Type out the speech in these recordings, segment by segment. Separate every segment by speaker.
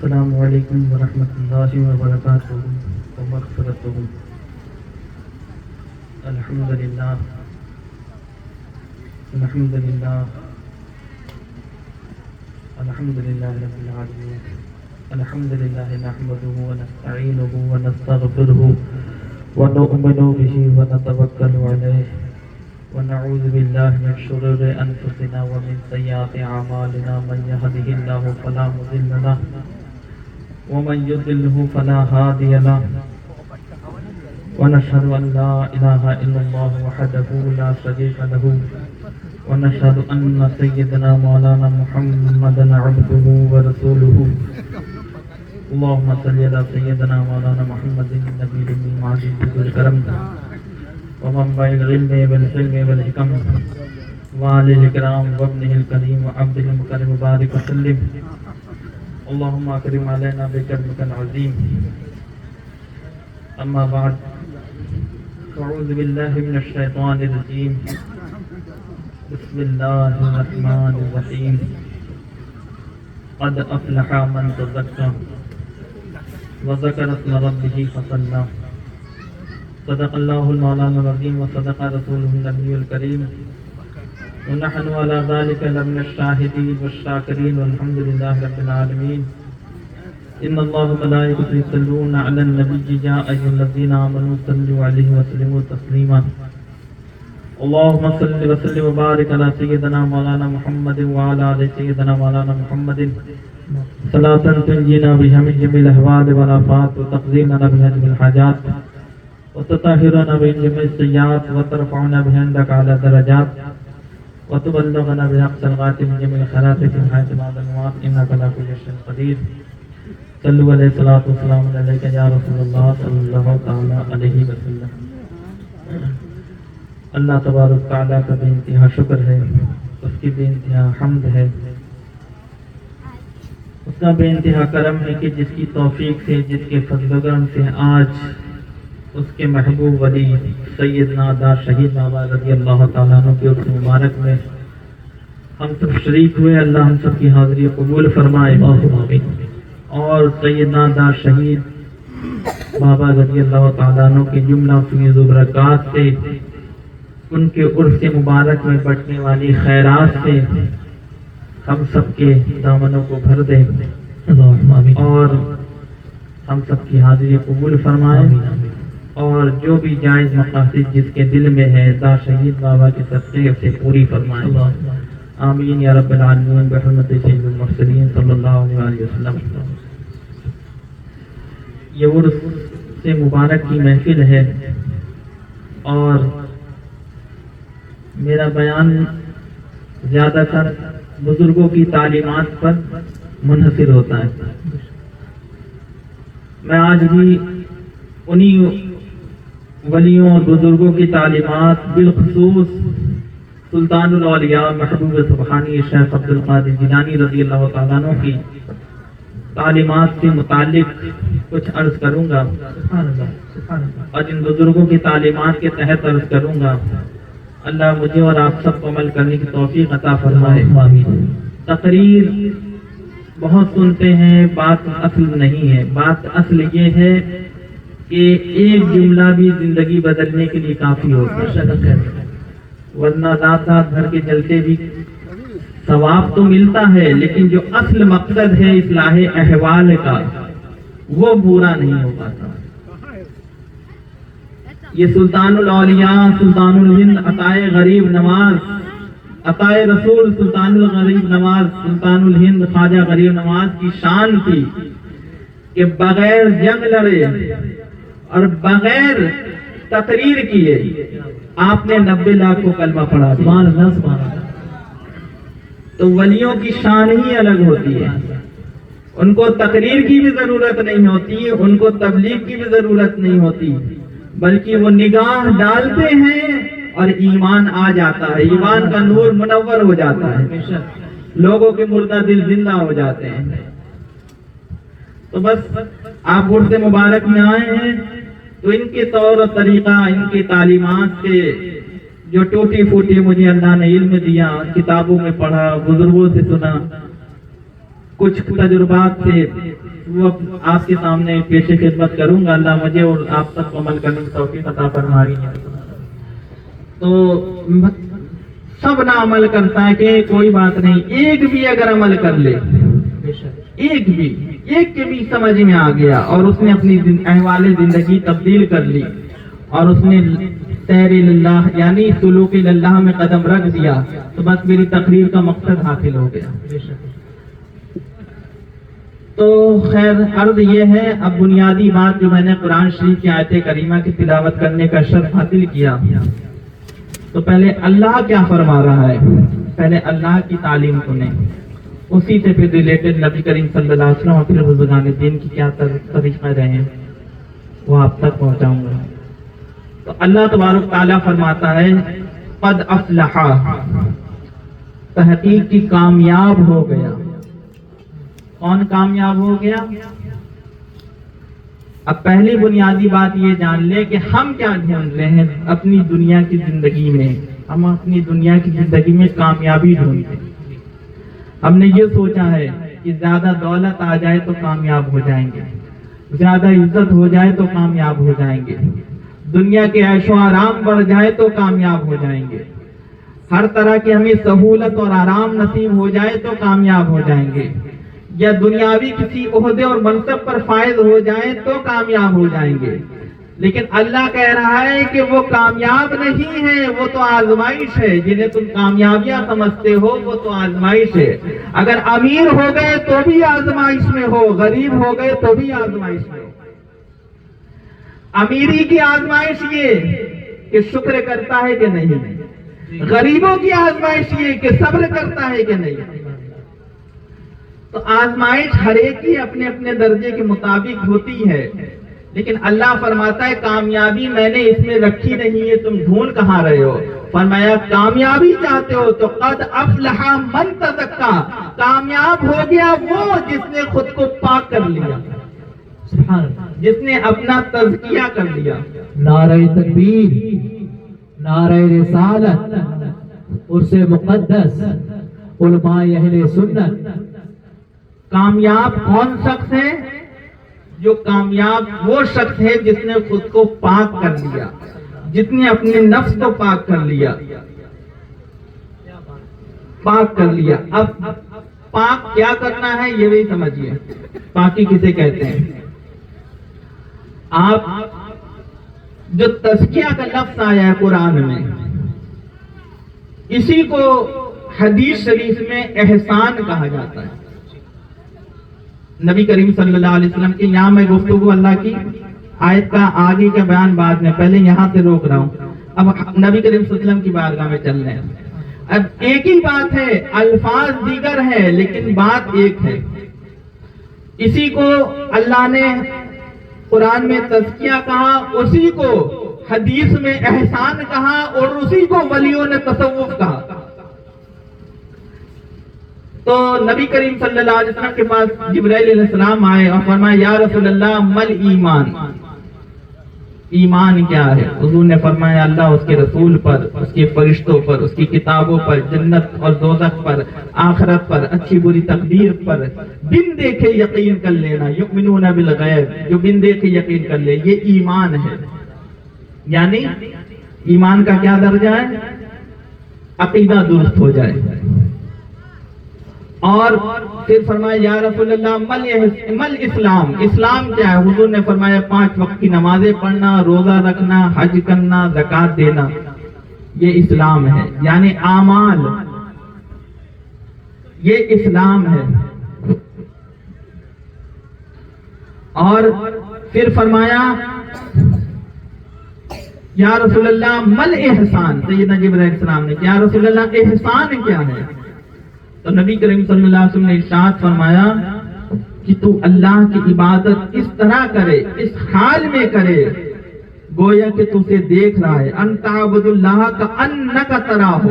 Speaker 1: السلام علیکم ورحمۃ اللہ وبرکاتہ ومغفرتہ۔ الحمد للہ الحمد للہ الحمد للہ رب العالمین۔ الحمد للہ نحمده ونستعینه ونستغفره ونؤمن به ونتوکل علیہ ونعوذ باللہ من شرور انفسنا ومن سیئات اعمالنا، من يهده الله فلا مضل له ومن يضلل فلا هادي له، ونشهد ان لا اله الا الله وحده لا شريك له، ونشهد ان سيدنا مولانا محمدا عبده ورسوله۔ اللهم صل على سيدنا مولانا محمد النبي الأمي العزيز ذو الكرم ومنبع العلم والحلم والحكم وآل الكرام وابنه الكريم وعبده المكرم وبارك وسلم۔ اللهم اكرم علينا بكرمك العظيم۔ اما بعد، اعوذ بالله من الشيطان الرجيم، بسم الله الرحمن الرحيم۔ قد افلح من تزكى وذكر اسم ربه فصلى۔ صدق الله المولانا العظيم وصدق رسوله النبي الكريم، ونحن على ذلك لمن الشاهدين والشاكرين، والحمد لله رب العالمين۔ ان الله وملائكته يصلون على النبي، يا ايها الذين امنوا صلوا عليه وسلموا تسليما۔ اللهم صل وسلم وبارك على سيدنا مولانا محمد وعلى ال سيدنا مولانا محمد صلاة تنجينا بها من جميع الاهوال والافات، وتقضي لنا بها جميع الحاجات، وتطهرنا بها جميع السيئات، وترفعنا بها عندك على درجات، وتبلغنا بأقصى الغاية من جميع الخيرات في الحياة بعد الممات، إنك على كل شيء قدير۔ صلوا عليه الصلاة والسلام عليك يا رسول الله صلی اللہ تعالی علیہ وسلم۔ اللہ تبارک تعالیٰ کا بے انتہا شکر ہے، اس کی بے انتہا حمد ہے، اس کا بے انتہا کرم ہے کہ جس کی توفیق سے، جس کے فضل و کرم سے آج اس کے محبوب ولی سیدنا دار شہید بابا رضی اللہ تعالیٰ عنہ کے عرس مبارک میں ہم سب شریک ہوئے۔ اللہ ہم سب کی حاضری قبول فرمائے، اور سیدنا دار شہید بابا رضی اللہ تعالیٰ عنہ کے جملہ فیض و برکات سے، ان کے عرس مبارک میں بٹنے والی خیرات سے ہم سب کے دامنوں کو بھر دے، اور ہم سب کی حاضری قبول فرمائے، اور جو بھی جائز مقاصد جس کے دل میں ہے دار شہید بابا کے صدقے سے پوری فرمائے، آمین یا رب العالمین بحرمت سید المرسلین صلی اللہ علیہ وسلم۔ یہ عرس سے مبارک کی محفل ہے، اور میرا بیان زیادہ تر بزرگوں کی تعلیمات پر منحصر ہوتا ہے۔ میں آج بھی انہی ولیوں اور بزرگوں کی تعلیمات، بالخصوص سلطان الاولیاء محبوب سبحانی شیخ عبد القادر جیلانی رضی اللہ تعالیٰ عنہ کی تعلیمات سے متعلق کچھ عرض کروں گا، اور ان بزرگوں کی تعلیمات کے تحت عرض کروں گا۔ اللہ مجھے اور آپ سب کو عمل کرنے کی توفیق عطا فرمائے۔ تقریر بہت سنتے ہیں، بات اصل نہیں ہے۔ بات اصل یہ ہے کہ ایک جملہ بھی زندگی بدلنے کے لیے کافی ہوتا ہے، ورنہ رات رات بھر کے چلتے بھی ثواب تو ملتا ہے، لیکن جو اصل مقصد ہے اصلاح احوال کا، وہ پورا نہیں ہو پاتا۔ یہ سلطان الاولیاء، سلطان الہند عطائے غریب نواز، عطائے رسول سلطان الغریب نواز، سلطان الہند خواجہ غریب نواز کی شان تھی کہ بغیر جنگ لڑے اور بغیر تقریر کیے آپ نے 90 لاکھ کو کلمہ پڑھا دیا۔ تو ولیوں کی شان ہی الگ ہوتی ہے، ان کو تقریر کی بھی ضرورت نہیں ہوتی، ان کو تبلیغ کی بھی ضرورت نہیں ہوتی، بلکہ وہ نگاہ ڈالتے ہیں اور ایمان آ جاتا ہے، ایمان کا نور منور ہو جاتا ہے، لوگوں کے مردہ دل زندہ ہو جاتے ہیں۔ تو بس آپ عرس مبارک میں آئے ہیں تو ان کے طور و طریقہ، ان کی تعلیمات سے جو ٹوٹی پھوٹی مجھے اللہ نے علم دیا، کتابوں میں پڑھا، بزرگوں سے سنا، کچھ تجربات سے وہ آپ کے سامنے پیش خدمت کروں گا. اللہ مجھے اور آپ تک کو عمل کرنے کی توفیق عطا فرمائے. تو سب نہ عمل کرتا ہے کہ کوئی بات نہیں, ایک بھی اگر عمل کر لے, ایک کے بھی سمجھ میں آ گیا اور اس نے اپنی احوال زندگی تبدیل کر لی اور اس نے سیر اللہ یعنی سلوک اللہ میں قدم رکھ دیا, تو بس میری تقریر کا مقصد حاصل ہو گیا. تو خیر عرض یہ ہے, اب بنیادی بات جو میں نے قرآن شریف کی آیت کریمہ کی تلاوت کرنے کا شرف حاصل کیا, تو پہلے اللہ کیا فرما رہا ہے, پہلے اللہ کی تعلیم سنیں, اسی سے پھر ریلیٹڈ نبی کریم صلی اللہ علیہ وسلم اور پھر بزرگان دین کی کیا طریقہ رہے ہیں وہ آپ تک پہنچاؤں گا. تو اللہ تبارک تعالیٰ فرماتا ہے قد افلح, تحقیق کی کامیاب ہو گیا. کون کامیاب ہو گیا؟ اب پہلی بنیادی بات یہ جان لے کہ ہم کیا ڈھونڈ رہے ہیں اپنی دنیا کی زندگی میں. ہم اپنی دنیا کی زندگی میں کامیابی ڈھونڈتے ہیں. ہم نے یہ سوچا ہے کہ زیادہ دولت آ جائے تو کامیاب ہو جائیں گے, زیادہ عزت ہو جائے تو کامیاب ہو جائیں گے, دنیا کے عیش و آرام بڑھ جائے تو کامیاب ہو جائیں گے, ہر طرح کی ہمیں سہولت اور آرام نصیب ہو جائے تو کامیاب ہو جائیں گے, یا دنیاوی کسی عہدے اور منصب پر فائز ہو جائیں تو کامیاب ہو جائیں گے. لیکن اللہ کہہ رہا ہے کہ وہ کامیاب نہیں ہے, وہ تو آزمائش ہے. جنہیں تم کامیابیاں سمجھتے ہو وہ تو آزمائش ہے. اگر امیر ہو گئے تو بھی آزمائش میں ہو, غریب ہو گئے تو بھی آزمائش میں ہو. امیری کی آزمائش یہ کہ شکر کرتا ہے کہ نہیں, غریبوں کی آزمائش یہ کہ صبر کرتا ہے کہ نہیں. تو آزمائش ہر ایک کی اپنے اپنے درجے کے مطابق ہوتی ہے, لیکن اللہ فرماتا ہے کامیابی میں نے اس میں رکھی نہیں ہے, تم ڈھونڈ کہاں رہے ہو. فرمایا کامیابی چاہتے ہو تو قد افلح من تزکا, کامیاب ہو گیا وہ جس نے خود کو پاک کر لیا, جس نے اپنا تزکیہ کر لیا.
Speaker 2: نعرہ تکبیر, نعرہ رسالت, عرص مقدس, علماء اہل سنت.
Speaker 1: کامیاب کون شخص ہے؟ جو کامیاب وہ شخص ہے جس نے خود کو پاک کر لیا, جس نے اپنے نفس کو پاک کر لیا, پاک کر لیا. اب پاک کیا کرنا ہے یہ بھی سمجھیے, پاکی کسے کہتے ہیں. آپ جو تزکیہ کا لفظ آیا ہے قرآن میں, اسی کو حدیث شریف میں احسان کہا جاتا ہے. نبی کریم صلی اللہ علیہ وسلم کی یہاں میں گفتگو اللہ کی آیت کا آگے کا بیان بعد میں, پہلے یہاں سے روک رہا ہوں. اب نبی کریم صلی اللہ علیہ وسلم کی بارگاہ میں چل رہے ہیں. اب ایک ہی بات ہے, الفاظ دیگر ہے لیکن بات ایک ہے. اسی کو اللہ نے قرآن میں تزکیہ کہا, اسی کو حدیث میں احسان کہا, اور اسی کو ولیوں نے تصوف کہا. تو نبی کریم صلی اللہ علیہ وسلم کے پاس جبرائیل علیہ السلام آئے اور فرمایا یا رسول اللہ مل ایمان, ایمان کیا ہے؟ حضور نے فرمایا اللہ اس کے رسول پر, اس کے فرشتوں پر, اس کی کتابوں پر, جنت اور دوزخ پر, آخرت پر, اچھی بری تقدیر پر بن دیکھے یقین کر لینا. یؤمنون بالغیب, جو بن دیکھے یقین کر لے, یہ ایمان ہے. یعنی ایمان کا کیا درجہ ہے؟ عقیدہ درست ہو جائے. اور پھر فرمایا یا رسول اللہ مل اسلام, اسلام کیا ہے؟ حضور نے فرمایا 5 وقت کی نمازیں پڑھنا, روزہ رکھنا, حج کرنا, زکوٰۃ دینا, یہ اسلام ہے. یعنی اعمال, یہ اسلام ہے. اور پھر فرمایا یا رسول اللہ مل احسان, سیدنا جبرائیل علیہ السلام نے یا رسول اللہ احسان کیا ہے؟ تو نبی کریم صلی اللہ علیہ وسلم نے ارشاد فرمایا کہ تو اللہ کی عبادت اس طرح کرے, اس حال میں کرے گویا کہ تو اسے دیکھ رہا ہے. ان تعبد اللہ کأنک تراہ,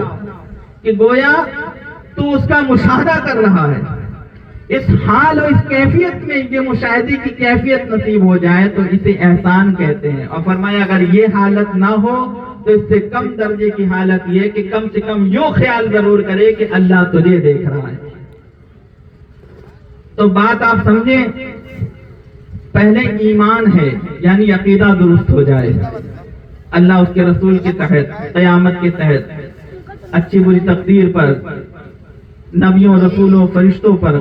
Speaker 1: کہ گویا تو اس کا مشاہدہ کر رہا ہے. اس حال اور اس کیفیت میں یہ مشاہدے کی کیفیت نصیب ہو جائے تو اسے احسان کہتے ہیں. اور فرمایا اگر یہ حالت نہ ہو تو اس سے کم درجے کی حالت یہ کہ کم سے کم یوں خیال ضرور کرے کہ اللہ تجھے دیکھ رہا ہے. تو بات آپ سمجھیں، پہلے ایمان ہے یعنی عقیدہ درست ہو جائے، اللہ اس کے رسول کے تحت، قیامت کے تحت، اچھی بری تقدیر پر، نبیوں رسولوں فرشتوں پر،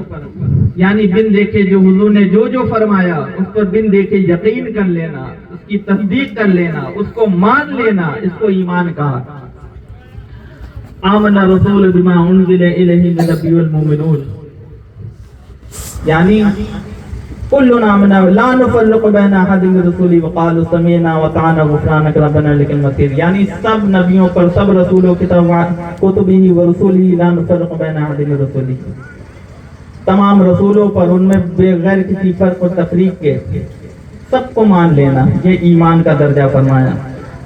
Speaker 1: یعنی بن دیکھے جو حضور نے جو جو فرمایا اس پر بن دیکھے یقین کر لینا، اس کی تصدیق کر لینا، اس کو مان لینا، اس کو ایمان کہا۔ آمن الرسول بما انزل الیہ من ربہ والمؤمنون، یعنی کلنا آمنا لا نفرق بین احد من رسولہ وقالوا سمعنا وطعنا غفرانک ربنا الیک المصیر، یعنی سب نبیوں پر، سب رسولوں کی کتبہ و رسولہ لا نفرق بین احد من رسولہ، تمام رسولوں پر ان میں بغیر کسی فرق و تفریق کے سب کو مان لینا، یہ ایمان کا درجہ فرمایا۔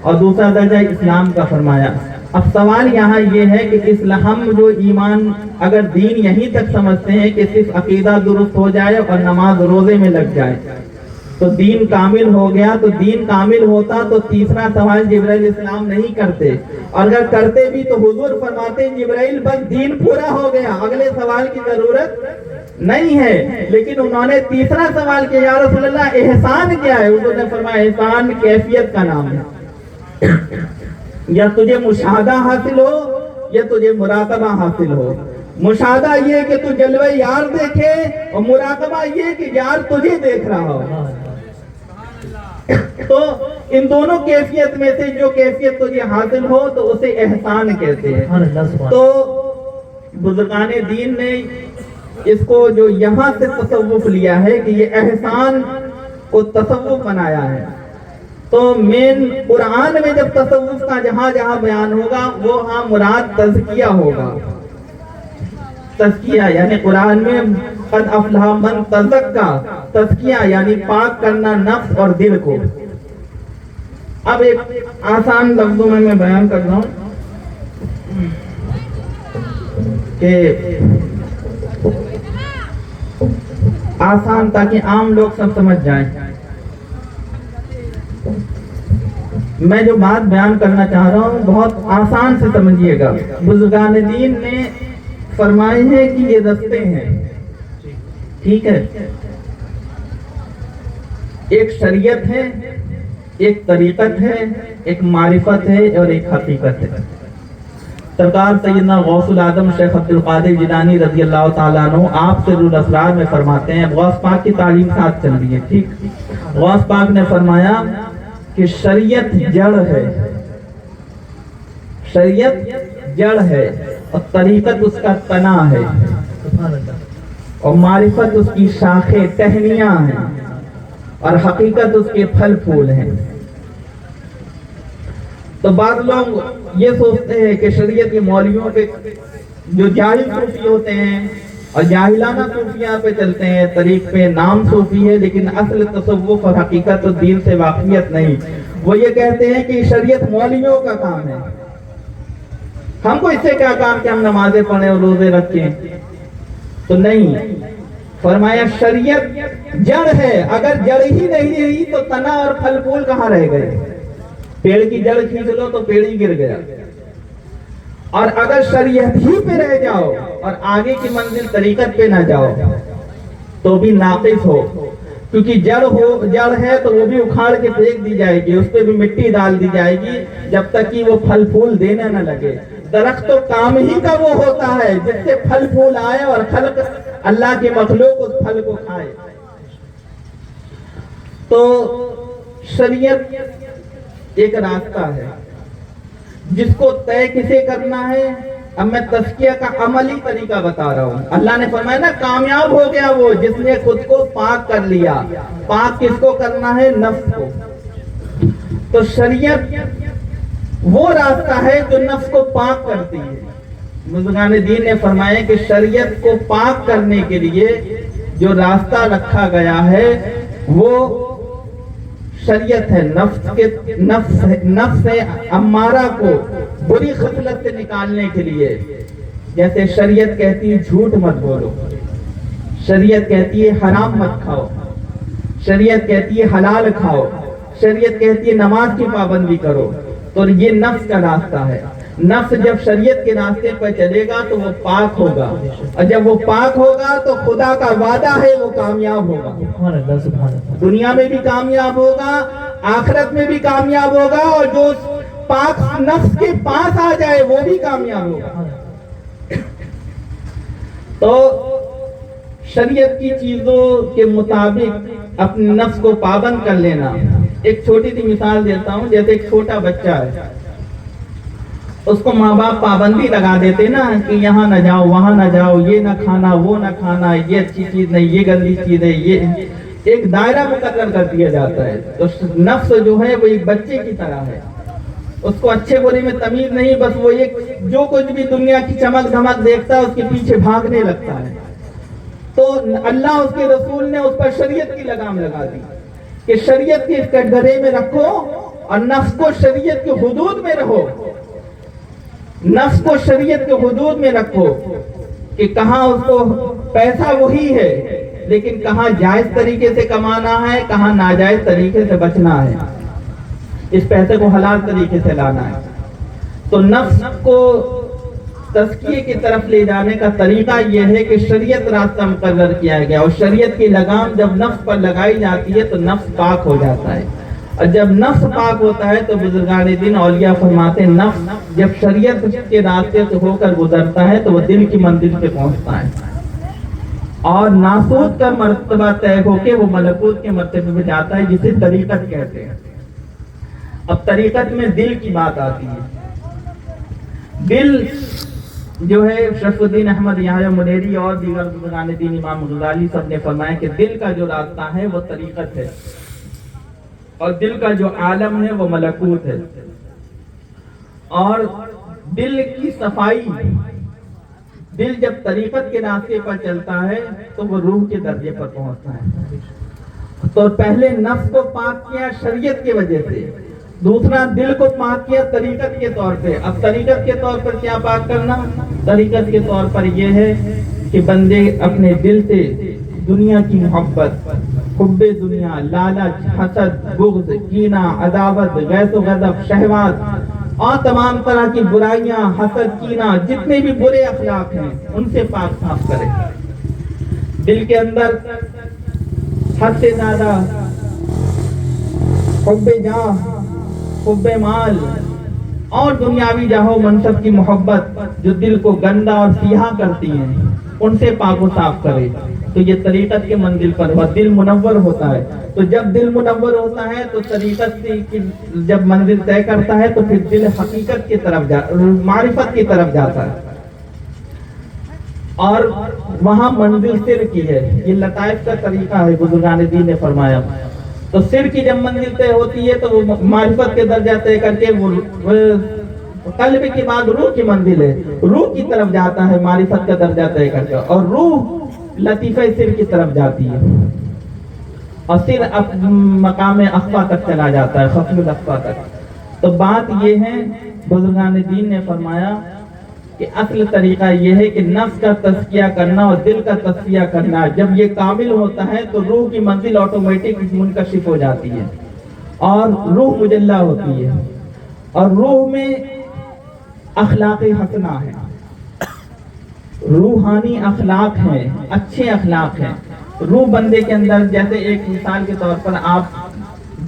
Speaker 1: اور دوسرا درجہ اسلام کا فرمایا۔ اب سوال یہاں یہ ہے کہ ہم جو ایمان، اگر دین یہیں تک سمجھتے ہیں کہ صرف عقیدہ درست ہو جائے اور نماز روزے میں لگ جائے تو دین کامل ہو گیا، تو دین کامل ہوتا تو تیسرا سوال جبرائیل السلام نہیں کرتے، اور اگر کرتے بھی تو حضور فرماتے جبرائیل بس دین پورا ہو گیا، اگلے سوال کی ضرورت نہیں ہے۔ لیکن انہوں نے تیسرا سوال کیا، یا رسول اللہ احسان کیا ہے؟ حضور نے فرمایا احسان کیفیت کا نام ہے، یا تجھے مشاہدہ حاصل ہو یا تجھے مراقبہ حاصل ہو۔ مشاہدہ یہ کہ تو جلوہ یار دیکھے، اور مراقبہ یہ کہ یار تجھے دیکھ رہا ہو۔ تو ان دونوں کیفیت میں سے جو کیفیت تجھے حاصل ہو تو اسے احسان کہتے ہیں۔ تو بزرگان دین نے اس کو جو یہاں سے تصوف لیا ہے کہ یہ احسان کو تصوف بنایا ہے، تو مین قرآن میں جب تصوف کا جہاں جہاں بیان ہوگا وہ ہاں مراد تزکیہ ہوگا۔ تزکیہ یعنی قرآن میں قد افلح من تزکا، تزکیہ یعنی پاک کرنا نفس اور دل کو۔ اب ایک آسان لفظوں میں بیان کر رہا ہوں کہ آسان تاکہ عام لوگ سب سمجھ جائیں۔ میں جو بات بیان کرنا چاہ رہا ہوں بہت آسان سے سمجھیے گا۔ بزرگان دین نے فرمائے ہیں کہ یہ رستے ہیں، ٹھیک ہے، ایک شریعت ہے، ایک طریقت ہے، ایک معرفت ہے اور ایک حقیقت ہے۔ سرکار سیدنا غوث العظم شیخ عبد القادر جیلانی رضی اللہ تعالیٰ عنہ آپ سر الاسرار میں فرماتے ہیں، غوث پاک کی تعلیم ساتھ چل رہی ہے، ٹھیک، غوث پاک نے فرمایا کہ شریعت جڑ ہے، شریعت جڑ ہے اور طریقت اس کا تنا ہے، اور معرفت اس کی شاخیں ٹہنیاں ہیں، اور حقیقت اس کے پھل پھول ہیں۔ تو بعض لوگ یہ سوچتے ہیں کہ شریعت کے مولویوں پہ جو جاہل صوفی ہوتے ہیں اور جاہلانہ صوفیاں پہ چلتے ہیں، طریق پہ نام صوفی ہے لیکن اصل تصوف اور حقیقت و دین سے واقفیت نہیں، وہ یہ کہتے ہیں کہ شریعت مولویوں کا کام ہے، ہم کو اس سے کیا کام کہ ہم نمازیں پڑھیں اور روزے رکھیں؟ تو نہیں، فرمایا شریعت جڑ ہے، اگر جڑ ہی نہیں رہی تو تنا اور پھل پھول کہاں رہ گئے؟ پیڑ کی جڑ کھینچ لو تو پیڑ ہی گر گیا، اور اگر شریعت ہی پہ رہ جاؤ اور آگے کی منزل طریقت پہ نہ جاؤ تو بھی ناقص ہو، کیونکہ جڑ ہے تو وہ بھی اکھاڑ کے پھینک دی جائے گی، اس پہ بھی مٹی ڈال دی جائے گی جب تک کہ وہ پھل پھول دینے نہ لگے۔ درخت تو کام ہی کا وہ ہوتا ہے جس سے پھل پھول آئے اور خلق اللہ کی مخلوق اس پھل کو کھائے۔ تو شریعت ایک راستہ ہے جس کو طے کسے کرنا ہے؟ اب میں تزکیہ کا عملی طریقہ بتا رہا ہوں۔ اللہ نے فرمایا نا کامیاب ہو گیا وہ جس نے خود کو پاک کر لیا۔ پاک کس کو کرنا ہے؟ نفس کو۔ تو شریعت وہ راستہ ہے جو نفس کو پاک کرتی ہے۔ بزرگان دین نے فرمایا کہ شریعت کو پاک کرنے کے لیے جو راستہ رکھا گیا ہے وہ شریعت ہے، نفس امارہ کو بری خصلت سے نکالنے کے لیے۔ جیسے شریعت کہتی ہے جھوٹ مت بولو، شریعت کہتی ہے حرام مت کھاؤ، شریعت کہتی ہے حلال کھاؤ، شریعت کہتی ہے نماز کی پابندی کرو، تو یہ نفس کا راستہ ہے۔ نفس جب شریعت کے راستے پر چلے گا تو وہ پاک ہوگا، اور جب وہ پاک ہوگا تو خدا کا وعدہ ہے وہ کامیاب ہوگا،
Speaker 2: سبحان اللہ سبحان اللہ.
Speaker 1: دنیا میں بھی کامیاب ہوگا، آخرت میں بھی کامیاب ہوگا، اور جو پاک نفس کے پاس آ جائے وہ بھی کامیاب ہوگا. تو شریعت کی چیزوں کے مطابق اپنے نفس کو پابند کر لینا. ایک چھوٹی سی مثال دیتا ہوں. جیسے ایک چھوٹا بچہ ہے، اس کو ماں باپ پابندی لگا دیتے نا کہ یہاں نہ جاؤ، وہاں نہ جاؤ، یہ نہ کھانا، وہ نہ کھانا، یہ اچھی چیز نہیں، یہ گندی چیز ہے، یہ ایک دائرہ مقرر کر دیا جاتا ہے. تو نفس جو ہے وہ ایک بچے کی طرح ہے، اس کو اچھے برے میں تمیز نہیں، بس وہ ایک جو کچھ بھی دنیا کی چمک دھمک دیکھتا ہے اس کے پیچھے بھاگنے لگتا ہے. تو اللہ اس کے رسول نے اس پر شریعت کی لگام لگا دی کہ شریعت کے کٹگرے میں رکھو اور نفس کو شریعت کے حدود میں رہو. نفس کو شریعت کے حدود میں رکھو کہ کہاں اس کو پیسہ وہی ہے، لیکن کہاں جائز طریقے سے کمانا ہے، کہاں ناجائز طریقے سے بچنا ہے، اس پیسے کو حلال طریقے سے لانا ہے. تو نفس کو تزکیے کی طرف لے جانے کا طریقہ یہ ہے کہ شریعت راستہ مقرر کیا گیا، اور شریعت کی لگام جب نفس پر لگائی جاتی ہے تو نفس پاک ہو جاتا ہے. اور جب نفس پاک ہوتا ہے تو بزرگان دین اولیاء فرماتے ہیں نفس جب شریعت کے راستے سے ہو کر گزرتا ہے تو وہ دل کی منزل پہ پہنچتا ہے، اور ناسوت کا مرتبہ طے ہو کے وہ ملکوت کے مرتبے پہ جاتا ہے، جسے طریقت کہتے ہیں. اب طریقت میں دل کی بات آتی ہے. دل جو ہے شرف الدین احمد یحییٰ منیری اور دیگر بزرگان دین، امام غزالی سب نے فرمایا کہ دل کا جو راستہ ہے وہ طریقت ہے، اور دل کا جو عالم ہے وہ ملکوت ہے. اور دل کی صفائی، دل جب طریقت کے راستے پر چلتا ہے تو وہ روح کے درجے پر پہنچتا ہے. تو پہلے نفس کو پاک کیا شریعت کی وجہ سے، دوسرا دل کو پاک کیا طریقت کے طور پہ. اب طریقت کے طور پر کیا پاک کرنا؟ طریقت کے طور پر یہ ہے کہ بندے اپنے دل سے دنیا کی محبت، حب دنیا، لالچ، حسد، بغض، کینہ، عداوت، غیظ و غضب، شہوات اور تمام طرح کی برائیاں، حسد، کینہ، جتنے بھی برے اخلاق ہیں ان سے پاک صاف کرے. دل کے اندر حد سے زیادہ حب جاہ، حب مال اور دنیاوی جاہ و منصب کی محبت جو دل کو گندا اور سیاہ کرتی ہیں ان سے پاک و صاف کرے. تو یہ طریقت کے منزل پر ہوا، دل منور ہوتا ہے. تو جب دل منور ہوتا ہے تو طریقت کی جب منزل طے کرتا ہے تو پھر دل حقیقت کی طرف معرفت کی طرف جاتا ہے، اور وہاں منزل سر کی ہے. یہ لطائف کا طریقہ ہے، بزرگان دین نے فرمایا. تو سر کی جب منزل طے ہوتی ہے تو وہ معرفت کے درجہ طے کر کے وہ قلب کے بعد روح کی منزل ہے، روح کی طرف جاتا ہے معرفت کا درجہ طے کر کے، اور روح لطیفہ سر کی طرف جاتی ہے، اور سر مقام اخفا تک چلا جاتا ہے، خفی الاخفا تک. تو بات یہ ہے، بزرگان دین نے فرمایا کہ اصل طریقہ یہ ہے کہ نفس کا تزکیہ کرنا اور دل کا تزکیہ کرنا. جب یہ کامل ہوتا ہے تو روح کی منزل آٹومیٹک منکشف ہو جاتی ہے اور روح مجلہ ہوتی ہے، اور روح میں اخلاق حسنہ ہے، روحانی اخلاق ہیں، اچھے اخلاق ہیں. روح بندے کے اندر، جیسے ایک مثال کے طور پر آپ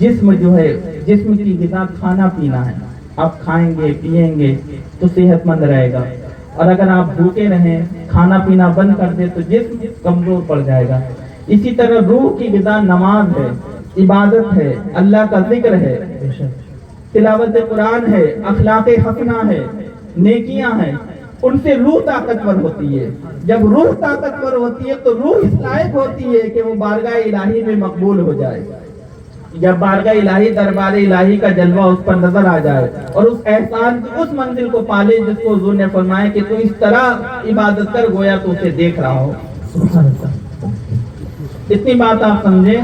Speaker 1: جسم جو ہے، جسم کی غذا کھانا پینا ہے، آپ کھائیں گے پیئیں گے تو صحت مند رہے گا، اور اگر آپ بھوکے رہیں کھانا پینا بند کر دیں تو جسم کمزور پڑ جائے گا. اسی طرح روح کی غذا نماز ہے، عبادت ہے، اللہ کا ذکر ہے، تلاوت قرآن ہے، اخلاق حسنہ ہے، نیکیاں ہیں. ان سے روح طاقتور ہوتی ہے. جب روح طاقتور ہوتی ہے تو روح اس لائق ہوتی ہے کہ وہ بارگاہ الہی میں مقبول ہو جائے. جب بارگاہ الہی، دربار الہی کا جلوہ اس پر نظر آ جائے اور اس احسان کی اس منزل کو پالے جس کو حضور نے فرمایا کہ تو اس طرح عبادت کر گویا تو اسے دیکھ رہا ہو. اتنی بات آپ سمجھیں.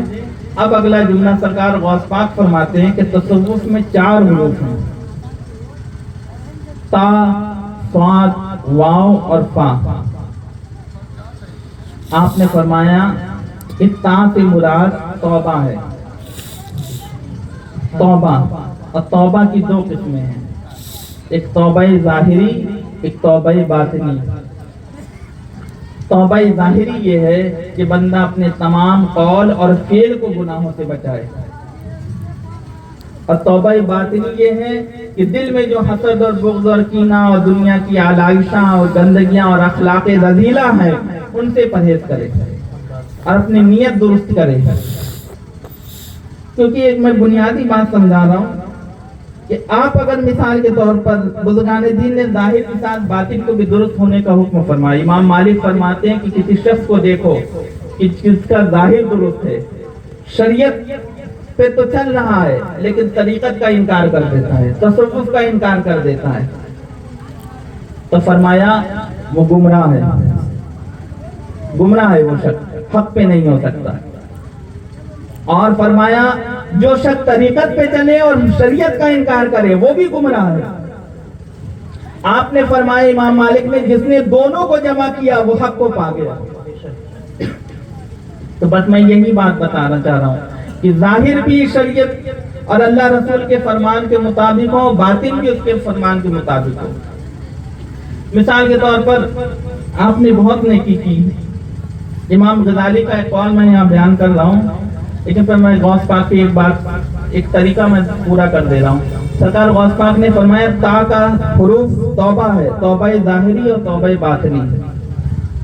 Speaker 1: اب اگلا جملہ سرکار غوث پاک فرماتے ہیں کہ تصوف میں 4 حروف ہیں، تا، صاد، واو اور فا. آپ نے فرمایا کہ تا سے مراد توبہ ہے. توبہ، اور توبہ کی 2 قسمیں ہیں. ایک توبہ ظاہری، ایک توبہ باطنی۔ توبہ ظاہری یہ ہے کہ بندہ اپنے تمام قول اور فعل کو گناہوں سے بچائے، اور توبہ باطنی یہ ہے کہ دل میں جو حسد اور بغض اور کینہ اور دنیا کی آلائشاں اور گندگیاں اور اخلاق رذیلہ ہیں ان سے پرہیز کرے اور اپنی نیت درست کرے۔ کیونکہ ایک میں بنیادی بات سمجھا رہا ہوں کہ آپ اگر مثال کے طور پر بزرگان دین نے ظاہر کے ساتھ باطن کو بھی درست ہونے کا حکم فرمایا۔ امام مالک فرماتے ہیں کہ کسی شخص کو دیکھو کہ جس کا ظاہر درست ہے، شریعت پہ تو چل رہا ہے لیکن طریقت کا انکار کر دیتا ہے، تصوف کا انکار کر دیتا ہے، تو فرمایا وہ گمراہ ہے، گمراہ ہے وہ شخص، حق پہ نہیں ہو سکتا۔ اور فرمایا جو شخص طریقت پہ چلے اور شریعت کا انکار کرے وہ بھی گمراہ ہے۔ آپ نے فرمایا امام مالک نے جس نے دونوں کو جمع کیا وہ حق کو پا گیا۔ تو بس میں یہی بات بتانا چاہ رہا ہوں کہ ظاہر بھی شریعت اور اللہ رسول کے فرمان کے مطابق ہو، باطن بھی اس کے فرمان کے مطابق ہو۔ مثال کے طور پر آپ نے بہت نیکی کی، امام غزالی کا ایک قول میں یہاں بیان کر رہا ہوں، لیکن پھر میں غوث پاک کی ایک طریقہ میں پورا کر دے رہا ہوں۔ سرکار غوث پاک نے فرمایا تا کا حروف توبہ ہے، توبہ ظاہری اور توبہ باطنی۔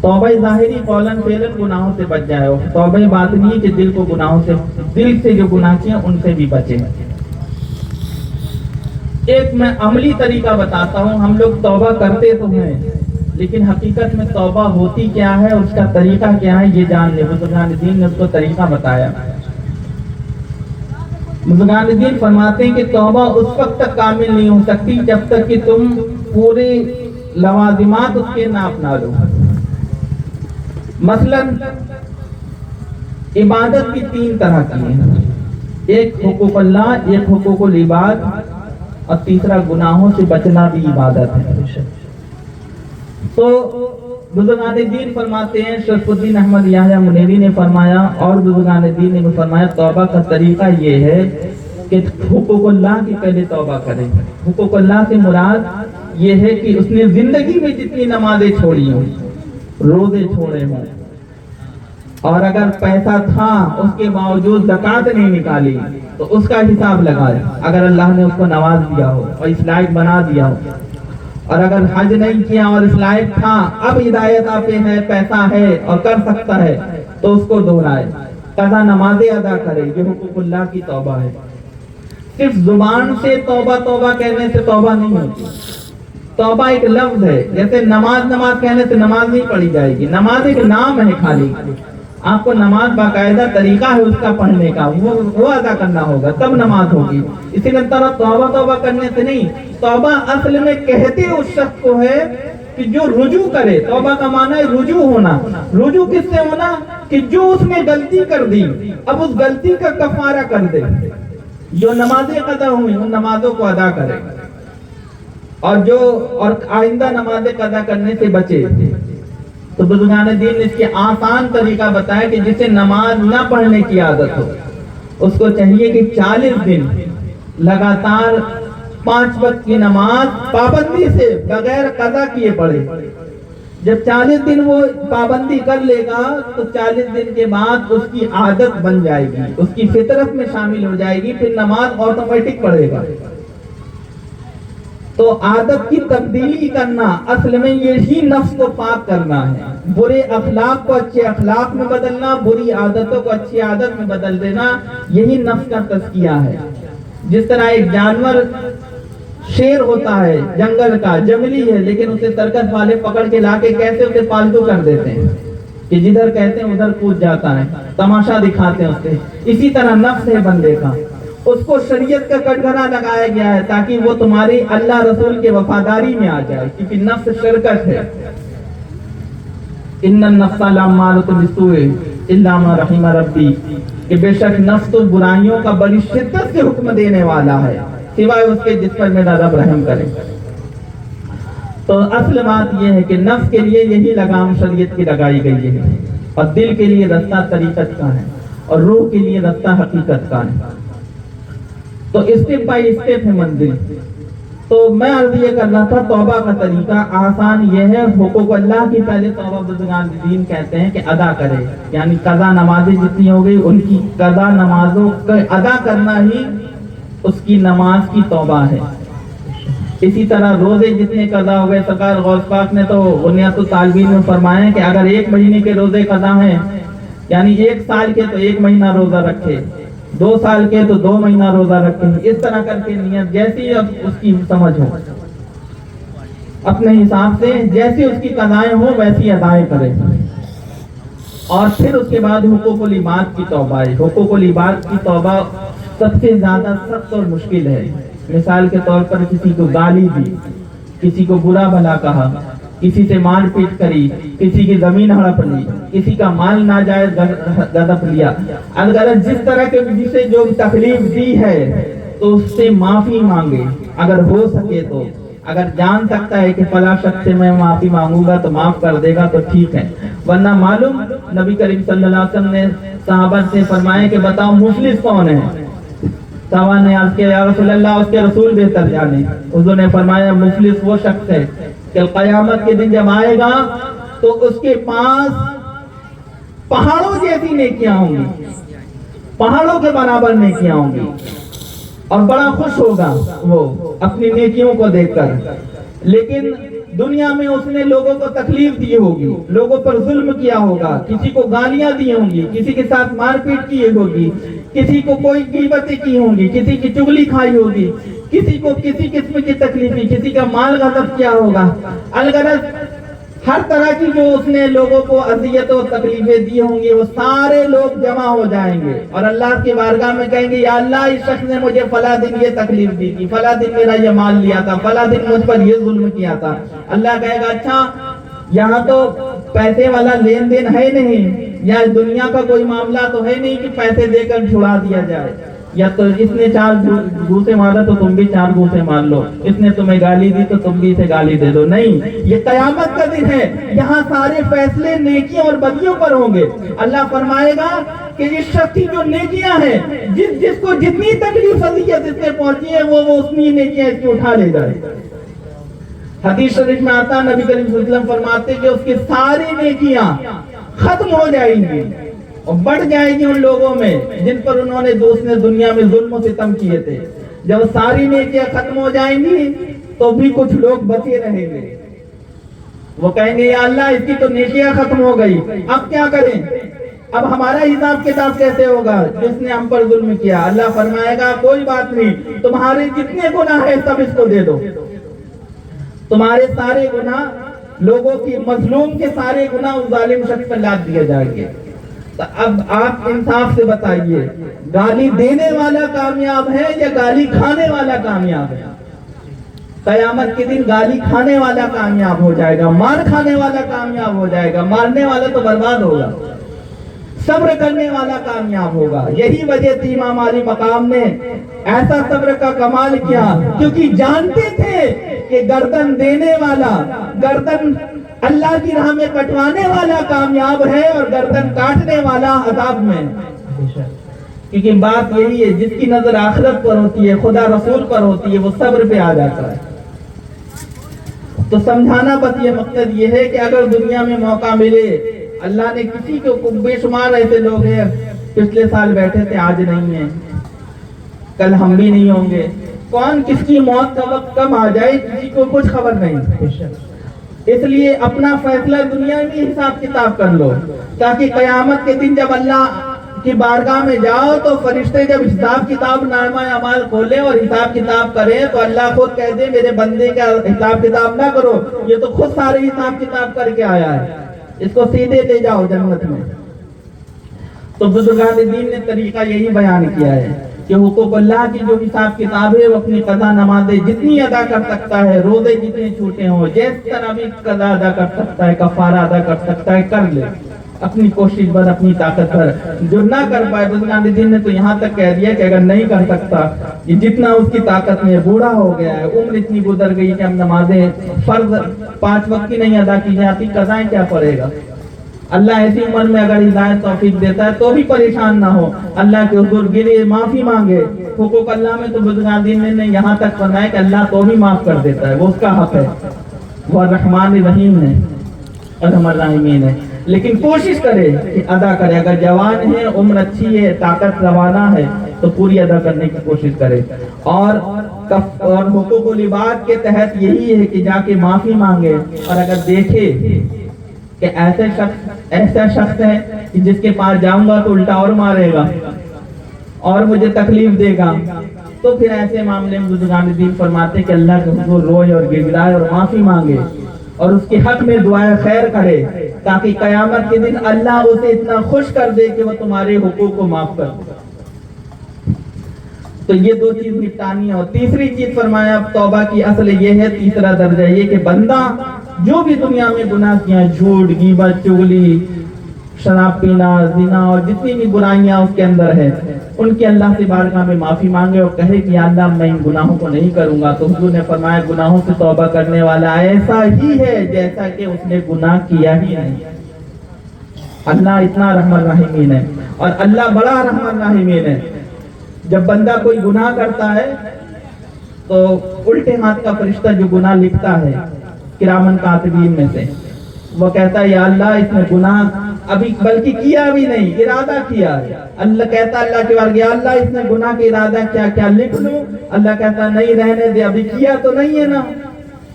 Speaker 1: توبہ ظاہری قولاً فعلاً گناہوں سے بچ جائے، اور توبہ باطنی کہ دل کو گناہوں سے، دل سے جو گناہ کیے ان سے بھی بچے۔ ایک میں عملی طریقہ بتاتا ہوں، ہم لوگ توبہ کرتے تو ہیں لیکن حقیقت میں توبہ ہوتی کیا ہے، اس کا طریقہ کیا ہے یہ جان لے۔ بزرگان دین نے اس کو طریقہ بتایا۔ بزرگان دین فرماتے ہیں کہ توبہ اس وقت تک کامل نہیں ہو سکتی جب تک کہ تم پورے لوازمات اس کے نہ اپنا لو۔ مثلا عبادت کی 3 طرح کی ہیں، ایک حقوق اللہ، ایک حقوق العباد، اور تیسرا گناہوں سے بچنا بھی عبادت ہے۔ تو بزرگان دین فرماتے ہیں، شرف الدین احمد یحییٰ منیری نے فرمایا اور بزرگان دین نے فرمایا توبہ کا طریقہ یہ ہے کہ حقوق اللہ کی پہلے توبہ کرے۔ حقوق اللہ سے مراد یہ ہے کہ اس نے زندگی میں جتنی نمازیں چھوڑی ہوں، روزے چھوڑے ہوں، اور اگر پیسہ تھا اس کے باوجود زکوٰۃ نہیں نکالی تو اس کا حساب لگائے، اگر اللہ نے اس کو نواز دیا ہو اور اس لائق بنا دیا ہو، اور اگر حج نہیں کیا اور اس لائق تھا، اب ہدایت آپ پہ ہے، پیسہ ہے اور کر سکتا ہے تو اس کو دہرائے، قضا نمازیں ادا کرے۔ یہ حقوق اللہ کی توبہ ہے۔ صرف زبان سے توبہ توبہ کہنے سے توبہ نہیں ہوتی۔ توبہ ایک لفظ ہے، جیسے نماز کہنے سے نماز نہیں پڑھی جائے گی، نماز ایک نام ہے خالی۔ آپ کو نماز باقاعدہ طریقہ ہے اس کا پڑھنے کا، وہ ادا کرنا ہوگا تب نماز ہوگی۔ اسی طرح توبہ کرنے سے نہیں، توبہ اصل میں کہتے اس شخص کو ہے کہ جو رجوع کرے۔ توبہ کا معنی ہے رجوع ہونا۔ رجوع کس سے ہونا؟ کہ جو اس نے غلطی کر دی اب اس غلطی کا کفارہ کر دے، جو نمازیں قضا ہوئی ان نمازوں کو ادا کرے، اور آئندہ نمازیں قضا کرنے سے بچے۔ تو بزرگان دین نے اس کے آسان طریقہ بتایا کہ جسے نماز نہ پڑھنے کی عادت ہو اس کو چاہیے کہ 40 دن لگاتار 5 وقت کی نماز پابندی سے بغیر قضا کیے پڑھے۔ جب 40 دن وہ پابندی کر لے گا تو 40 دن کے بعد اس کی عادت بن جائے گی، اس کی فطرت میں شامل ہو جائے گی، پھر نماز آٹومیٹک پڑھے گا۔ تو عادت کی تبدیلی کرنا اصل میں یہی نفس کو پاک کرنا ہے، برے اخلاق کو اچھے اخلاق میں بدلنا، بری عادتوں کو اچھی عادت میں بدل دینا، یہی نفس کا تزکیہ ہے۔ جس طرح ایک جانور شیر ہوتا ہے جنگل کا، جنگلی ہے، لیکن اسے سرکس والے پکڑ کے لا کے کیسے اسے پالتو کر دیتے ہیں کہ جدھر کہتے ہیں ادھر کود جاتا ہے، تماشا دکھاتے ہیں اسے۔ اسی طرح نفس ہے بندے کا، اس کو شریعت کا کٹگرا لگایا گیا ہے تاکہ وہ تمہاری اللہ رسول کے وفاداری میں آ جائے، کیونکہ نفس شرکت ہے۔ ان النفس لامارۃ بالسوء الا ما رحم ربی، کہ بے شک نفس تو برائیوں کا بڑی شدت سے حکم دینے والا ہے سوائے اس کے جس پر میرا رب رحم کرے۔ تو اصل بات یہ ہے کہ نفس کے لیے یہی لگام شریعت کی لگائی گئی ہے، اور دل کے لیے رستہ طریقت کا ہے، اور روح کے لیے رستہ حقیقت کا ہے۔ تو اسٹیپ بائی اسٹیپ ہے منزل۔ تو میں عرض یہ کر رہا تھا توبہ کا طریقہ آسان یہ ہے، حقوق اللہ کی پہلے توبہ بزرگان دین کہتے ہیں کہ ادا کرے، یعنی قضا نمازیں جتنی ہو گئی ان کی قضا نمازوں کا ادا کرنا ہی اس کی نماز کی توبہ ہے۔ اسی طرح روزے جتنے قضا ہو گئے، سرکار غوث پاک نے تو بنیاد الطالبین میں فرمایا کہ اگر 1 مہینے کے روزے قضا ہیں، یعنی 1 سال کے تو 1 مہینہ روزہ رکھے، 2 سال کے تو 2 مہینہ روزہ رکھے، اس طرح کر کے نیت جیسی اب اس کی سمجھ ہو، اپنے حساب سے جیسی اس کی قضائیں ہو ویسی ادائیں کرے۔ اور پھر اس کے بعد حقوق العباد کی توبہ ہے۔ حقوق العباد کی توبہ سب سے زیادہ سخت اور مشکل ہے۔ مثال کے طور پر کسی کو گالی دی، کسی کو برا بھلا کہا، کسی سے مار پیٹ کری، کسی کی زمین ہڑپ لی، کسی کا مال ناجائز غصب لیا، اگر جس طرح کے جسے جو تکلیف دی ہے تو اس سے معافی مانگے، اگر ہو سکے تو، اگر جان سکتا ہے کہ فلاں شخص سے میں معافی مانگوں گا تو معاف کر دے گا تو ٹھیک ہے، ورنہ معلوم نبی کریم صلی اللہ علیہ وسلم نے صحابہ سے فرمایا کہ بتاؤ مفلس کون ہے؟ صحابہ نے عرض کیا یا رسول اللہ اس کے رسول بہتر جانے۔ حضور نے فرمایا مفلس وہ شخص ہے کہ قیامت کے دن جب آئے گا تو اس کے پاس پہاڑوں جیسی نیکیاں ہوں گی، پہاڑوں کے برابر نیکیاں ہوں گی، اور بڑا خوش ہوگا وہ اپنی نیکیوں کو دیکھ کر، لیکن دنیا میں اس نے لوگوں کو تکلیف دی ہوگی، لوگوں پر ظلم کیا ہوگا، کسی کو گالیاں دی ہوں گی، کسی کے ساتھ مار پیٹ کی ہوگی، کسی کو کوئی غیبتیں کی ہوں گی، کسی کی چغلی کھائی ہوگی، کسی کو کسی قسم کی تکلیفیں، کسی کا مال غصب کیا ہوگا، الغرض ہر طرح کی جو اس نے لوگوں کو اذیت و تکلیفیں دی ہوں گی، وہ سارے لوگ جمع ہو جائیں گے اور اللہ کی بارگاہ میں کہیں گے یا اللہ اس شخص نے مجھے فلاں دن یہ تکلیف دی تھی، فلاں دن میرا یہ مال لیا تھا، فلاں دن مجھ پر یہ ظلم کیا تھا۔ اللہ کہے گا اچھا یہاں تو پیسے والا لین دین ہے نہیں، یا دنیا کا کوئی معاملہ تو ہے نہیں کہ پیسے دے کر چھڑا دیا جائے، یا تو اس نے 4 گھوسے مارا تو تم بھی 4 گھوسے مار لو، اس نے تمہیں گالی دی تو تم بھی اسے گالی دے دو، نہیں، یہ قیامت کا دن ہے، یہاں سارے فیصلے نیکیوں اور بدیوں پر ہوں گے۔ اللہ فرمائے گا کہ یہ شخص کی جو نیکیاں ہیں، جس کو جتنی تکلیف اذیت اس سے پہنچی ہے وہ اتنی نیکیاں اس کی اٹھا لے جائے۔ حدیث شریف میں آتا نبی کریم صلی اللہ علیہ وسلم فرماتے کہ اس کی ساری نیکیاں ختم ہو جائیں گی اور بڑھ جائے گی ان لوگوں میں جن پر انہوں نے دوسرے دنیا میں ظلم و ستم کیے تھے۔ جب ساری نیکیاں ختم ہو جائیں گی تو بھی کچھ لوگ بچے رہیں گے، وہ کہیں گے یا اللہ اس کی تو نیکیاں ختم ہو گئی، اب کیا کریں، اب ہمارا حساب کتاب کیسے ہوگا جس نے ہم پر ظلم کیا؟ اللہ فرمائے گا کوئی بات نہیں، تمہارے جتنے گناہ ہیں سب اس کو دے دو، تمہارے سارے گناہ، لوگوں کی مظلوم کے سارے گناہ اس ظالم شخص پر لاد دیے جائیں گے۔ تو اب آپ انصاف سے بتائیے گالی دینے والا کامیاب ہے یا گالی کھانے والا کامیاب ہے؟ قیامت کے دن گالی کھانے والا کامیاب ہو جائے گا، مار کھانے والا کامیاب ہو جائے گا، مارنے والا تو برباد ہوگا، صبر کرنے والا کامیاب ہوگا۔ یہی وجہ تھی امام علی مقام نے ایسا صبر کا کمال کیا کیونکہ جانتے تھے کہ گردن دینے والا، گردن اللہ کی راہ میں کٹوانے والا کامیاب ہے اور گردن کاٹنے والا عذاب میں۔ کیونکہ بات یہی ہے جس کی نظر آخرت پر ہوتی ہے، خدا رسول پر ہوتی ہے، وہ صبر پہ آ جاتا ہے۔ تو سمجھانا بس یہ مقصد یہ ہے کہ اگر دنیا میں موقع ملے، اللہ نے کسی کو بے شمار ایسے لوگ ہیں پچھلے سال بیٹھے تھے آج نہیں ہیں، کل ہم بھی نہیں ہوں گے، کون کس کی موت کا وقت کب آ جائے کسی کو کچھ خبر نہیں۔ اس لیے اپنا فیصلہ دنیا میں حساب کتاب کر لو تاکہ قیامت کے دن جب اللہ کی بارگاہ میں جاؤ تو فرشتے جب حساب کتاب نامہ اعمال کھولے اور حساب کتاب کریں تو اللہ خود کہہ دے میرے بندے کا حساب کتاب نہ کرو، یہ تو خود سارے حساب کتاب کر کے آیا ہے، اس کو سیدھے لے جاؤ جنت میں۔ تو بزرگان دین نے طریقہ یہی بیان کیا ہے کہ حقوق اللہ کی جو حساب کتاب ہے وہ اپنی قضا نمازیں جتنی ادا کر سکتا ہے، روزے جتنے چھوٹے ہوں، جس طرح بھی قضا ادا کر سکتا ہے، کفارہ ادا کر سکتا ہے کر لے، اپنی کوشش بھر، اپنی طاقت بھر۔ جو نہ کر پائے، بزرگان دین نے تو یہاں تک کہہ دیا کہ اگر نہیں کر سکتا، جتنا اس کی طاقت میں، بوڑھا ہو گیا ہے، عمر اتنی گزر گئی کہ ہم نمازیں فرض 5 وقت کی نہیں ادا کی جاتی، قضائیں کیا پڑے گا؟ اللہ ایسی عمر میں اگر ہدایت توفیق دیتا ہے تو بھی پریشان نہ ہو، اللہ کے حضور گرے معافی مانگے۔ حقوق اللہ میں تو بزرگان دین نے یہاں تک فرمایا کہ اللہ تو بھی معاف کر دیتا ہے، وہ اس کا حق ہے، وہ الرحمن الرحیم ہے، ارحم الراحمین ہے۔ لیکن کوشش کرے کہ ادا کرے، اگر جوان ہے، عمر اچھی ہے، طاقت روانہ ہے تو پوری ادا کرنے کی کوشش کرے۔ اور حقوق العباد کے تحت یہی ہے کہ جا کے معافی مانگے، اور اگر دیکھے کہ ایسا شخص ہے کہ جس کے پاس جاؤں گا تو الٹا اور مارے گا اور مجھے تکلیف دے گا، تو پھر ایسے معاملے میں بزرگان دین فرماتے ہیں کہ اللہ کے حضور روئے اور گڑگڑائے اور معافی مانگے اور اس کے حق میں دعائیں خیر کرے، تاکہ قیامت کے دن اللہ اسے اتنا خوش کر دے کہ وہ تمہارے حقوق کو معاف کر دے۔ تو یہ دو چیز نپٹانی ہے۔ اور تیسری چیز فرمایا توبہ کی اصل یہ ہے، تیسرا درجہ یہ کہ بندہ جو بھی دنیا میں گناہ کیا، جھوٹ، غیبت، چغلی، شراب پینا، زنا اور جتنی بھی برائیاں اس کے اندر ہے، ان کے اللہ سے بارگاہ میں معافی مانگے اور کہے کہ یا اللہ میں ان گناہوں کو نہیں کروں گا۔ تو حضور نے فرمایا گناہوں سے توبہ کرنے والا ایسا ہی ہے جیسا کہ اس نے گناہ کیا ہی نہیں۔ اللہ اتنا رحم الرحیمین ہے، اور اللہ بڑا رحم الرحیمین ہے۔ جب بندہ کوئی گناہ کرتا ہے تو الٹے ہاتھ کا فرشتہ جو گناہ لکھتا ہے کرامن کاتبین میں سے، وہ کہتا ہے یا اللہ اس نے گناہ ابھی بلکہ کیا بھی نہیں، ارادہ کیا ہے۔ اللہ کہتا ہے اللہ کے بارے یا اللہ اس نے گناہ کا ارادہ کیا، کیا لکھ لوں؟ اللہ کہتا ہے نہیں، رہنے دے، ابھی کیا تو نہیں ہے نا،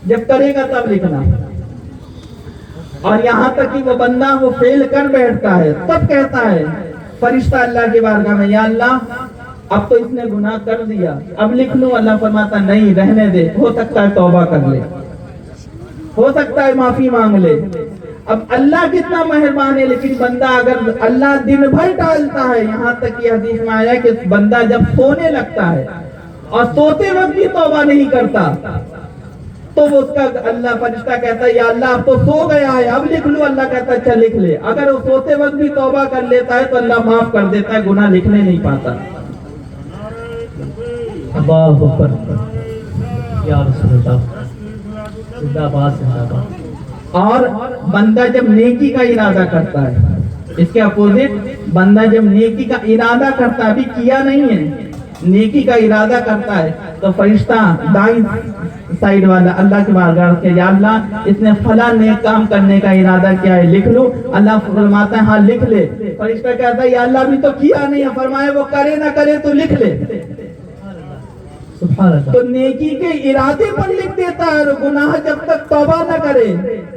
Speaker 1: جب کرے گا تب لکھنا۔ اور یہاں تک کہ وہ بندہ وہ فیل کر بیٹھتا ہے تب کہتا ہے فرشتہ اللہ کے بارگاہ میں یا اللہ اب تو اس نے گناہ کر دیا، اب لکھ لوں؟ اللہ فرماتا نہیں، رہنے دے، ہو سکتا ہے توبہ کر لے، ہو سکتا ہے معافی مانگ لے۔ اب اللہ کتنا مہربان ہے، لیکن بندہ اگر اللہ دن بھر ٹالتا ہے، یہاں تک کہ حدیث میں آیا کہ بندہ جب سونے لگتا ہے اور سوتے وقت بھی توبہ نہیں کرتا تو وہ اس کا اللہ فرشتہ کہتا ہے یا اللہ اب تو سو گیا ہے، اب لکھ لوں؟ اللہ کہتا ہے اچھا لکھ لے۔ اگر وہ سوتے وقت بھی توبہ کر لیتا ہے تو اللہ معاف کر دیتا ہے، گناہ لکھنے نہیں پاتا۔
Speaker 2: اللہ اکبر یا رسول اللہ، زندہ باد زندہ باد۔
Speaker 1: اور بندہ جب نیکی کا ارادہ کرتا ہے، اس کے اپوزٹ بندہ جب نیکی کا ارادہ کرتا ہے، ابھی کیا نہیں ہے، نیکی کا ارادہ کرتا ہے تو فرشتہ دائیں سائیڈ والا اللہ کے بارگاہ کے یا اللہ اس نے فلاں نیک کام کرنے کا ارادہ کیا ہے، لکھ لو؟ اللہ فرماتا ہے ہاں لکھ لے۔ فرشتہ کہتا ہے یا اللہ ابھی تو کیا نہیں ہے، فرمایا وہ کرے نہ کرے تو لکھ لے۔
Speaker 2: سبحان اللہ۔
Speaker 1: تو نیکی کے ارادے پر لکھ دیتا ہے، اور گناہ جب تک توبہ نہ کرے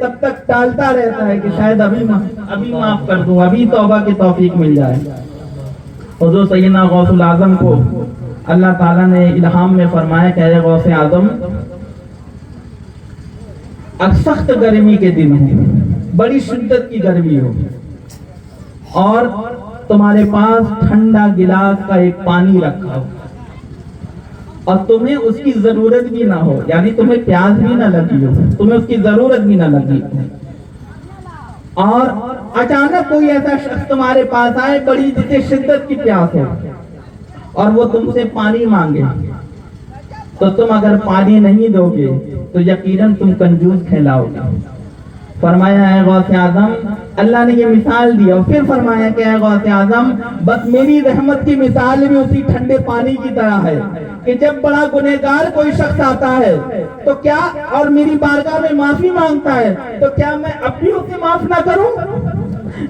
Speaker 1: تب تک ٹالتا رہتا ہے کہ شاید ابھی معاف کر دوں، ابھی توبہ کی توفیق مل جائے۔ حضور سیدنا غوث العظم کو اللہ تعالیٰ نے الہام میں فرمایا کہ اے غوث اعظم، سخت گرمی کے دن ہو، بڑی شدت کی گرمی ہو، اور تمہارے پاس ٹھنڈا گلاس کا ایک پانی رکھا ہو اور تمہیں اس کی ضرورت بھی نہ ہو، یعنی تمہیں پیاس بھی نہ لگی ہو، تمہیں اس کی ضرورت بھی نہ لگی ہو، اور اچانک کوئی ایسا شخص تمہارے پاس آئے بڑی جسے شدت کی پیاس ہو اور وہ تم سے پانی مانگے، تو تم اگر پانی نہیں دو گے تو یقیناً تم کنجوس کہلاؤ گے۔ فرمایا اے غوث اعظم، اللہ نے یہ مثال دی اور پھر فرمایا کہ اے غوث اعظم بس میری رحمت کی مثال بھی اسی ٹھنڈے پانی کی طرح ہے کہ جب بڑا گنہگار کوئی شخص آتا ہے تو کیا اور میری بارگاہ میں معافی مانگتا ہے تو کیا میں اب بھی اسے معاف نہ کروں،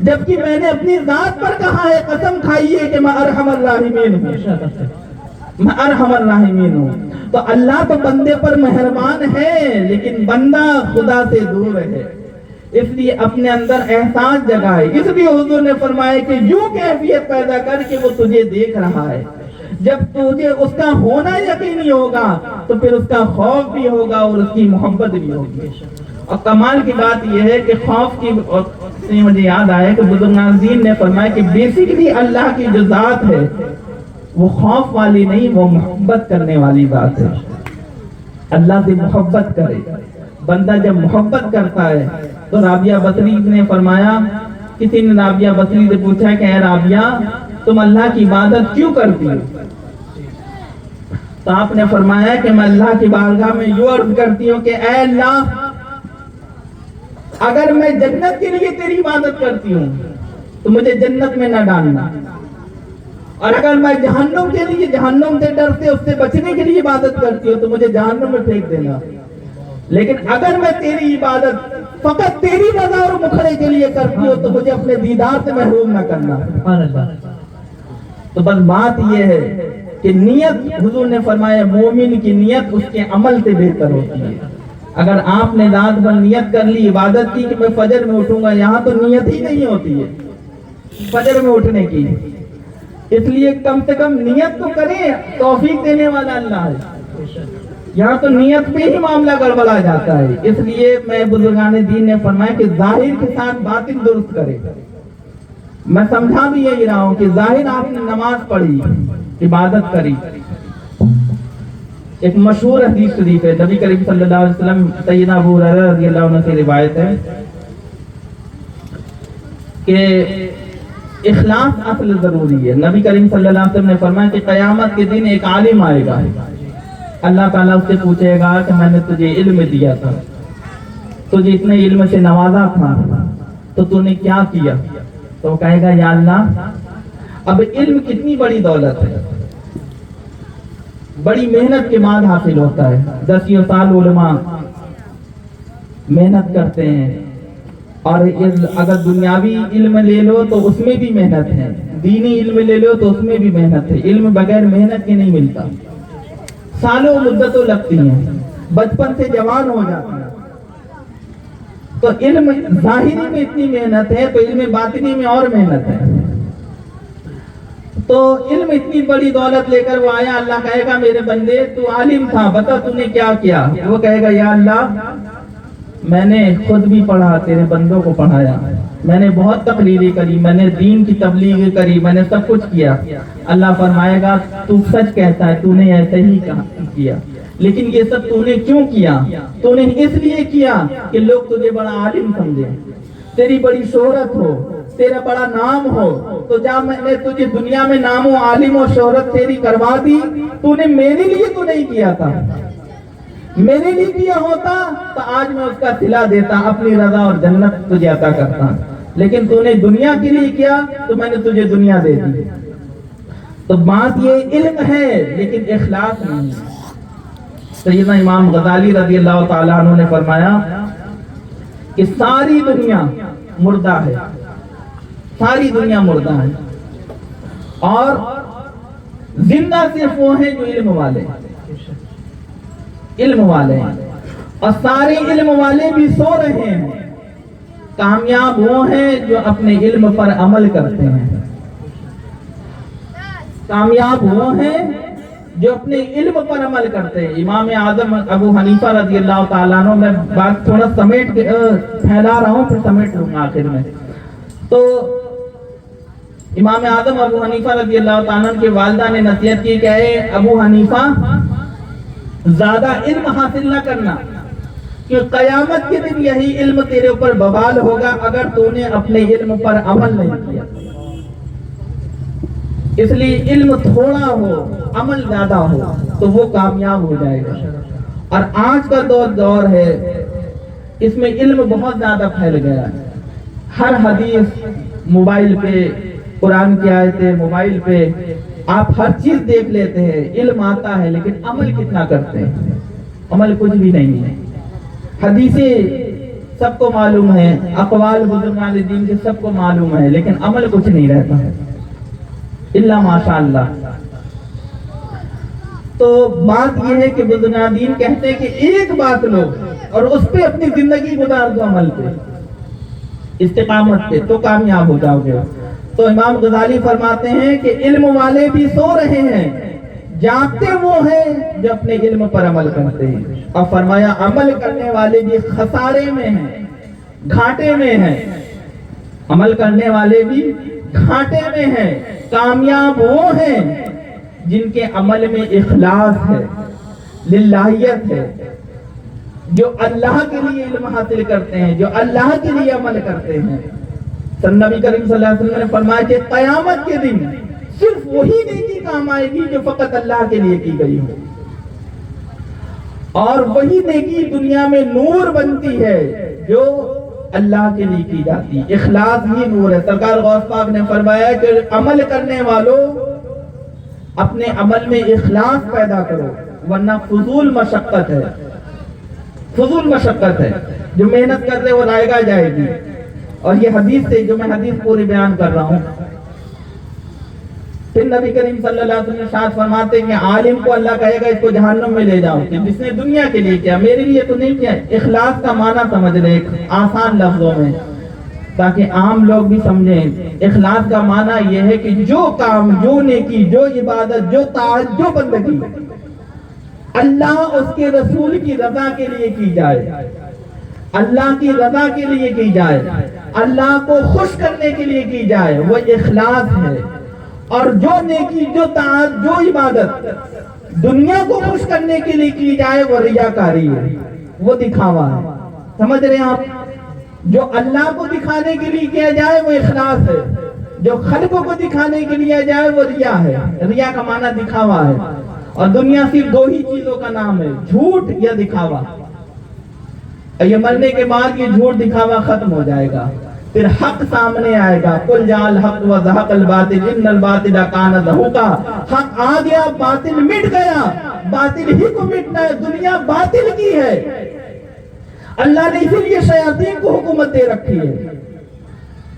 Speaker 1: جبکہ میں نے اپنی ذات پر کہا ہے، قسم کھائی ہے کہ میں ارحم الراحمین ہوں، میں ارحم الراحمین ہوں۔ تو اللہ تو بندے پر مہربان ہے، لیکن بندہ خدا سے دور ہے، اس لیے اپنے اندر احساس جگائے۔ اس لیے حضور نے فرمایا کہ یوں کیفیت پیدا کر کے وہ تجھے دیکھ رہا ہے، جب تجھے اس کا ہونا یقینی ہوگا تو پھر اس کا خوف بھی ہوگا اور اس کی محبت بھی ہوگی۔ اور کمال کی بات یہ ہے کہ خوف کی مجھے یاد آیا کہ بزرگان دین نے فرمایا کہ بیسیکلی اللہ کی جو ذات ہے وہ خوف والی نہیں، وہ محبت کرنے والی ذات ہے۔ اللہ سے محبت کرے، بندہ جب محبت کرتا ہے تو رابعہ بصری نے فرمایا، کسی نے رابعہ بصری سے پوچھا کہ اے رابعہ تم اللہ کی عبادت کیوں کرتی ہو؟ تو آپ نے فرمایا کہ میں اللہ کی بارگاہ میں یوں عرض کرتی ہوں کہ اے اللہ اگر میں جنت کے لیے تیری عبادت کرتی ہوں تو مجھے جنت میں نہ ڈالنا، اور اگر میں جہنم کے لیے، جہنم سے ڈرتے اس سے بچنے کے لیے عبادت کرتی ہوں تو مجھے جہنم میں پھینک دینا۔ لیکن اگر میں تیری عبادت فقط تیری رضا اور مکھڑے کے لیے کرتی ہوں تو مجھے اپنے دیدار سے محروم نہ کرنا۔
Speaker 2: سبحان اللہ۔
Speaker 1: تو بس بات یہ ہے کہ نیت، حضور نے فرمایا مومن کی نیت اس کے عمل سے بہتر ہوتی ہے۔ اگر آپ نے رات بھر نیت کر لی عبادت کی کہ میں فجر میں اٹھوں گا، یہاں تو نیت ہی نہیں ہوتی ہے فجر میں اٹھنے کی، اس لیے کم سے کم نیت تو کریں، توفیق دینے والا اللہ ہے۔ یہاں تو نیت پہ ہی معاملہ گڑبڑا جاتا ہے۔ اس لیے میں بزرگان دین نے فرمایا کہ ظاہر کے ساتھ باطن درست کرے۔ میں سمجھا بھی یہی رہا ہوں کہ ظاہر آپ نے نماز پڑھی، عبادت کری۔ ایک مشہور حدیث شریف ہے، نبی کریم صلی اللہ علیہ وسلم، سیدنا ابو ہریرہ رضی اللہ عنہ سے روایت ہے کہ اخلاص اصل ضروری ہے۔ نبی کریم صلی اللہ علیہ وسلم نے فرمایا کہ قیامت کے دن ایک عالم آئے گا، اللہ تعالیٰ اس سے پوچھے گا کہ میں نے تجھے علم دیا تھا، تجھے اتنے علم سے نوازا تھا، تو تو نے کیا کیا؟ تو کہے گا یا اللہ، اب علم کتنی بڑی دولت ہے، بڑی محنت کے بعد حاصل ہوتا ہے۔ 10 سال علماء محنت کرتے ہیں، اور اگر دنیاوی علم لے لو تو اس میں بھی محنت ہے، دینی علم لے لو تو اس میں بھی محنت ہے۔ علم بغیر محنت کے نہیں ملتا، سالوں مدتوں لگتی ہیں، بچپن سے جوان ہو جاتا ہے۔ تو علم ظاہری میں اتنی محنت ہے تو علم باطنی میں اور محنت ہے۔ تو علم اتنی بڑی دولت لے کر وہ آیا، اللہ کہے گا میرے بندے تو عالم تھا، بتا تو نے کیا کیا؟ وہ کہے گا یا اللہ، میں نے خود بھی پڑھا، تیرے بندوں کو پڑھایا، میں نے بہت تقریریں کری، میں نے دین کی تبلیغ کری، میں نے سب کچھ کیا۔ اللہ فرمائے گا تو سچ کہتا ہے، تو نے ایسے ہی کیا، لیکن یہ سب تو نے کیوں کیا؟ تو نے اس لیے کیا کہ لوگ تجھے بڑا عالم سمجھے، تیری بڑی شہرت ہو، تیرا بڑا نام ہو۔ تو جب میں نے تجھے دنیا میں نام و عالم و شہرت تیری کروا دی، تو نے میرے لیے تو نہیں کیا تھا، میرے لیے کیا ہوتا تو آج میں اس کا صلہ دیتا، اپنی رضا اور جنت تجھے عطا کرتا، لیکن تو نے دنیا کے لیے کیا تو میں نے تجھے دنیا دے دی۔ تو بات یہ علم ہے لیکن اخلاص نہیں۔ سیدنا امام غزالی رضی اللہ تعالیٰ عنہ نے فرمایا کہ ساری دنیا مردہ ہے، ساری دنیا مردہ ہے، اور زندہ صرف وہ ہیں جو علم والے ہیں، علم والے ہیں، اور سارے علم والے بھی سو رہے ہیں۔ کامیاب وہ ہیں جو اپنے علم پر عمل کرتے ہیں، کامیاب وہ ہیں جو اپنے علم پر عمل کرتے ہیں۔ امام اعظم ابو حنیفہ رضی اللہ تعالیٰ عنہ، میں بات تھوڑا سمیٹ پھیلا رہا ہوں پھر سمیٹ لوں گا آخر میں۔ تو امام اعظم ابو حنیفہ رضی اللہ تعالیٰ عنہ کی والدہ نے نصیحت کی کہ اے ابو حنیفہ، زیادہ علم حاصل نہ کرنا، کہ قیامت کے دن یہی علم تیرے اوپر بوال ہوگا اگر تو نے اپنے علم پر عمل نہیں کیا۔ اس لیے علم تھوڑا ہو، عمل زیادہ ہو تو وہ کامیاب ہو جائے گا۔ اور آج کا دور ہے، اس میں علم بہت زیادہ پھیل گیا ہے، ہر حدیث موبائل پہ، قرآن کی آیتیں موبائل پہ، آپ ہر چیز دیکھ لیتے ہیں، علم آتا ہے لیکن عمل کتنا کرتے ہیں؟ عمل کچھ بھی نہیں ہے۔ حدیثیں سب کو معلوم ہے، اقوال بزرگان دین کے سب کو معلوم ہے، لیکن عمل کچھ نہیں رہتا ہے الا ماشاءاللہ۔ تو بات یہ ہے کہ بزرگان دین کہتے ہیں کہ ایک بات لو اور اس پہ اپنی زندگی گزار دو، عمل پہ، استقامت پہ، تو کامیاب ہو جاؤ گے۔ تو امام غزالی فرماتے ہیں کہ علم والے بھی سو رہے ہیں، جاگتے وہ ہیں جو اپنے علم پر عمل کرتے ہیں، اور فرمایا عمل کرنے والے بھی خسارے میں ہیں، گھاٹے میں ہیں، عمل کرنے والے بھی گھاٹے میں ہیں۔ کامیاب وہ ہیں جن کے عمل میں اخلاص ہے، للہیت ہے، جو اللہ کے لیے علم حاصل کرتے ہیں، جو اللہ کے لیے عمل کرتے ہیں۔ نبی کریم صلی اللہ علیہ وسلم نے فرمایا کہ قیامت کے دن صرف وہی نیکی کام آئے گی جو فقط اللہ کے لیے کی گئی ہو، اور وہی نیکی دنیا میں نور بنتی ہے جو اللہ کے لیے کی جاتی ہے۔ اخلاص ہی نور ہے۔ سرکار غوث پاک نے فرمایا کہ عمل کرنے والوں اپنے عمل میں اخلاص پیدا کرو، ورنہ فضول مشقت ہے، فضول مشقت ہے۔ جو محنت کر رہے وہ رائے جائے گی۔ اور یہ حدیث سے جو میں حدیث پوری بیان کر رہا ہوں، پھر نبی کریم صلی اللہ علیہ وسلم ارشاد فرماتے ہیں کہ عالم کو اللہ کہے گا اس کو جہنم میں لے جاؤ، کہ جس نے دنیا کے لیے کیا، میرے لیے تو نہیں کیا۔ اخلاص کا معنی سمجھ لے ایک آسان لفظوں میں تاکہ عام لوگ بھی سمجھیں۔ اخلاص کا معنی یہ ہے کہ جو کام، جو نیکی، جو عبادت، جو طاعت، جو بندگی اللہ اس کے رسول کی رضا کے لیے کی جائے، اللہ کی رضا کے لیے کی جائے، اللہ کو خوش کرنے کے لیے کی جائے، وہ اخلاص ہے۔ اور جو نیکی، جو طاعت، جو عبادت دنیا کو خوش کرنے کے لیے کی جائے وہ ریاکاری ہے، وہ دکھاوا ہے۔ سمجھ رہے ہیں آپ؟ جو اللہ کو دکھانے کے لیے کیا جائے وہ اخلاص ہے، جو خلقوں کو دکھانے کے لیے جائے وہ ریا ہے۔ ریا کا معنی دکھاوا ہے، اور دنیا صرف دو ہی چیزوں کا نام ہے، جھوٹ یا دکھاوا۔ یہ مرنے کے بعد یہ جھوٹ دکھاوا ختم ہو جائے گا، پھر حق سامنے آئے گا۔ قل جاء الحق وزهق الباطل ان الباطل کان زهوقا۔ حق آ گیا، باطل مٹ گیا۔ باطل ہی کو مٹنا ہے، دنیا باطل کی ہے۔ اللہ نے اسی لیے شیاطین کو حکومت دے رکھی ہے۔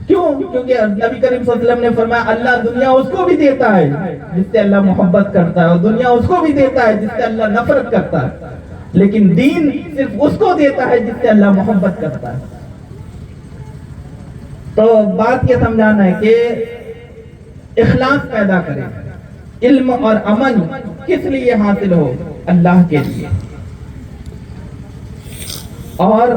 Speaker 1: کیوں؟ کیونکہ نبی کریم صلی اللہ علیہ وسلم نے فرمایا اللہ دنیا اس کو بھی دیتا ہے جس سے اللہ محبت کرتا ہے، اور دنیا اس کو بھی دیتا ہے جس سے اللہ نفرت کرتا ہے، لیکن دین صرف اس کو دیتا ہے جس سے اللہ محبت کرتا ہے۔ تو بات یہ سمجھانا ہے کہ اخلاص پیدا کریں۔ علم اور عمل کس لیے حاصل ہو؟ اللہ کے لیے۔ اور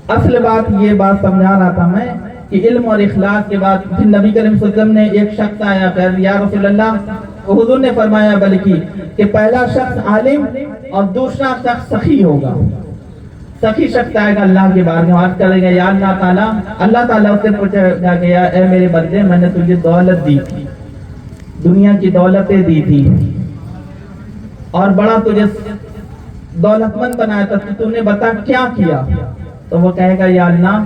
Speaker 1: اصل بات یہ بات سمجھا رہا تھا میں کہ علم اور اخلاص کے بعد پھر نبی کریم صلی اللہ علیہ وسلم نے ایک شخص آیا کہ یا رسول اللہ، حضور نے فرمایا بلکہ کہ پہلا شخص عالم اور دوسرا شخص سخی ہوگا۔ سخی شخص آئے گا اللہ کے بارے میں، عرض کرے گا یا اللہ تعالیٰ، اللہ تعالیٰ اس سے پوچھے گا کہ یا اے میرے بندے، میں نے تجھے دولت دی تھی، دنیا کی دولتیں دی تھی، اور بڑا تجھے دولت مند بنایا تھا، تو نے بتا کیا کیا؟ تو وہ کہے گا یا اللہ،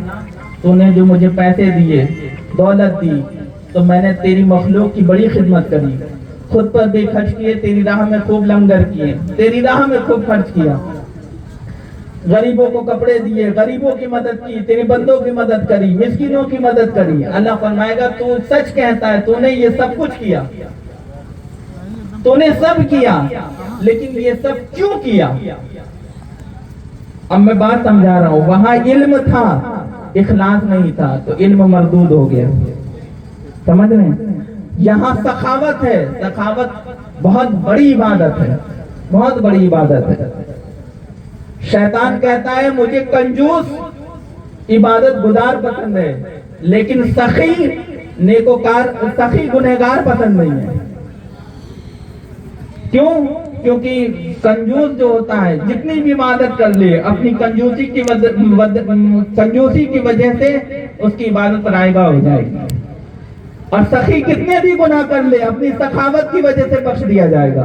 Speaker 1: تو نے جو مجھے پیسے دیے، دولت دی، تو میں نے تیری مخلوق کی بڑی خدمت کری، خود پر بھی خرچ کیے، تیری راہ میں خوب لنگر کیے، تیری راہ میں خوب خرچ کیا، غریبوں کو کپڑے دیے، غریبوں کی مدد کی، تیری بندوں کی مدد کری، مسکینوں کی مدد کری۔ اللہ فرمائے گا تو سچ کہتا ہے، تو نے یہ سب کچھ کیا، تو نے سب کیا، لیکن یہ سب کیوں کیا؟ اب میں بات سمجھا رہا ہوں، وہاں علم تھا، اخلاص نہیں تھا، تو علم مردود ہو گیا۔ سمجھ رہے ہیں؟ یہاں سخاوت ہے، سخاوت بہت بڑی عبادت ہے، بہت بڑی عبادت ہے۔ شیطان کہتا ہے مجھے کنجوس عبادت گزار پسند ہے، لیکن سخی نیکوکار، سخی گنہگار پسند نہیں ہے۔ کیوں؟ کیونکہ کنجوس جو ہوتا ہے جتنی بھی عبادت کر لے، اپنی کنجوسی کی وجہ سے اس کی عبادت رائگاں ہو جائے گی، اور سخی کتنے بھی گناہ کر لے اپنی سخاوت کی وجہ سے بخش دیا جائے گا۔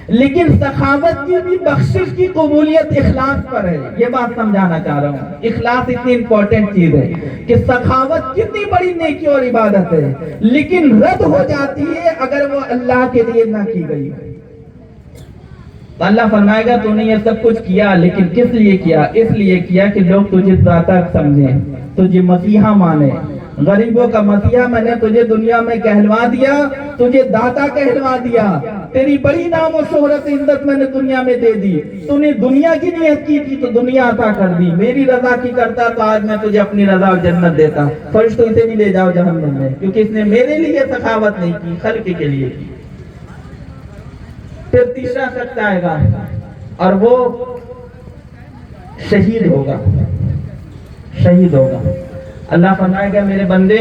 Speaker 1: لیکن سخاوت کی بھی بخشش کی قبولیت اخلاص پر ہے، یہ بات سمجھانا چاہ رہا ہوں۔ اخلاص اتنی امپورٹنٹ چیز ہے کہ سخاوت کتنی بڑی نیکی اور عبادت ہے، لیکن رد ہو جاتی ہے اگر وہ اللہ کے لیے نہ کی گئی۔ تو اللہ فرمائے گا تو نے یہ سب کچھ کیا، لیکن کس لیے کیا؟ اس لیے کیا کہ لوگ تجھے داتا سمجھیں، تجھے مسیحا مانے، غریبوں کا مسیحا میں نے تجھے دنیا میں کہلوا دیا، تجھے داتا کہلوا دیا، تیری بڑی نام و شہرت عزت میں نے دنیا میں دے دی، تو نے دنیا کی نیت کی تھی تو دنیا عطا کر دی، میری رضا کی کرتا تو آج میں تجھے اپنی رضا و جنت دیتا۔ فرشتوں سے بھی لے جاؤ جہنم میں، کیونکہ اس نے میرے لیے سخاوت نہیں کی، خلق کے لیے کی۔ پھر تیسرا شخص آئے گا اور وہ شہید ہوگا، شہید ہوگا۔ اللہ فرمائے گا میرے بندے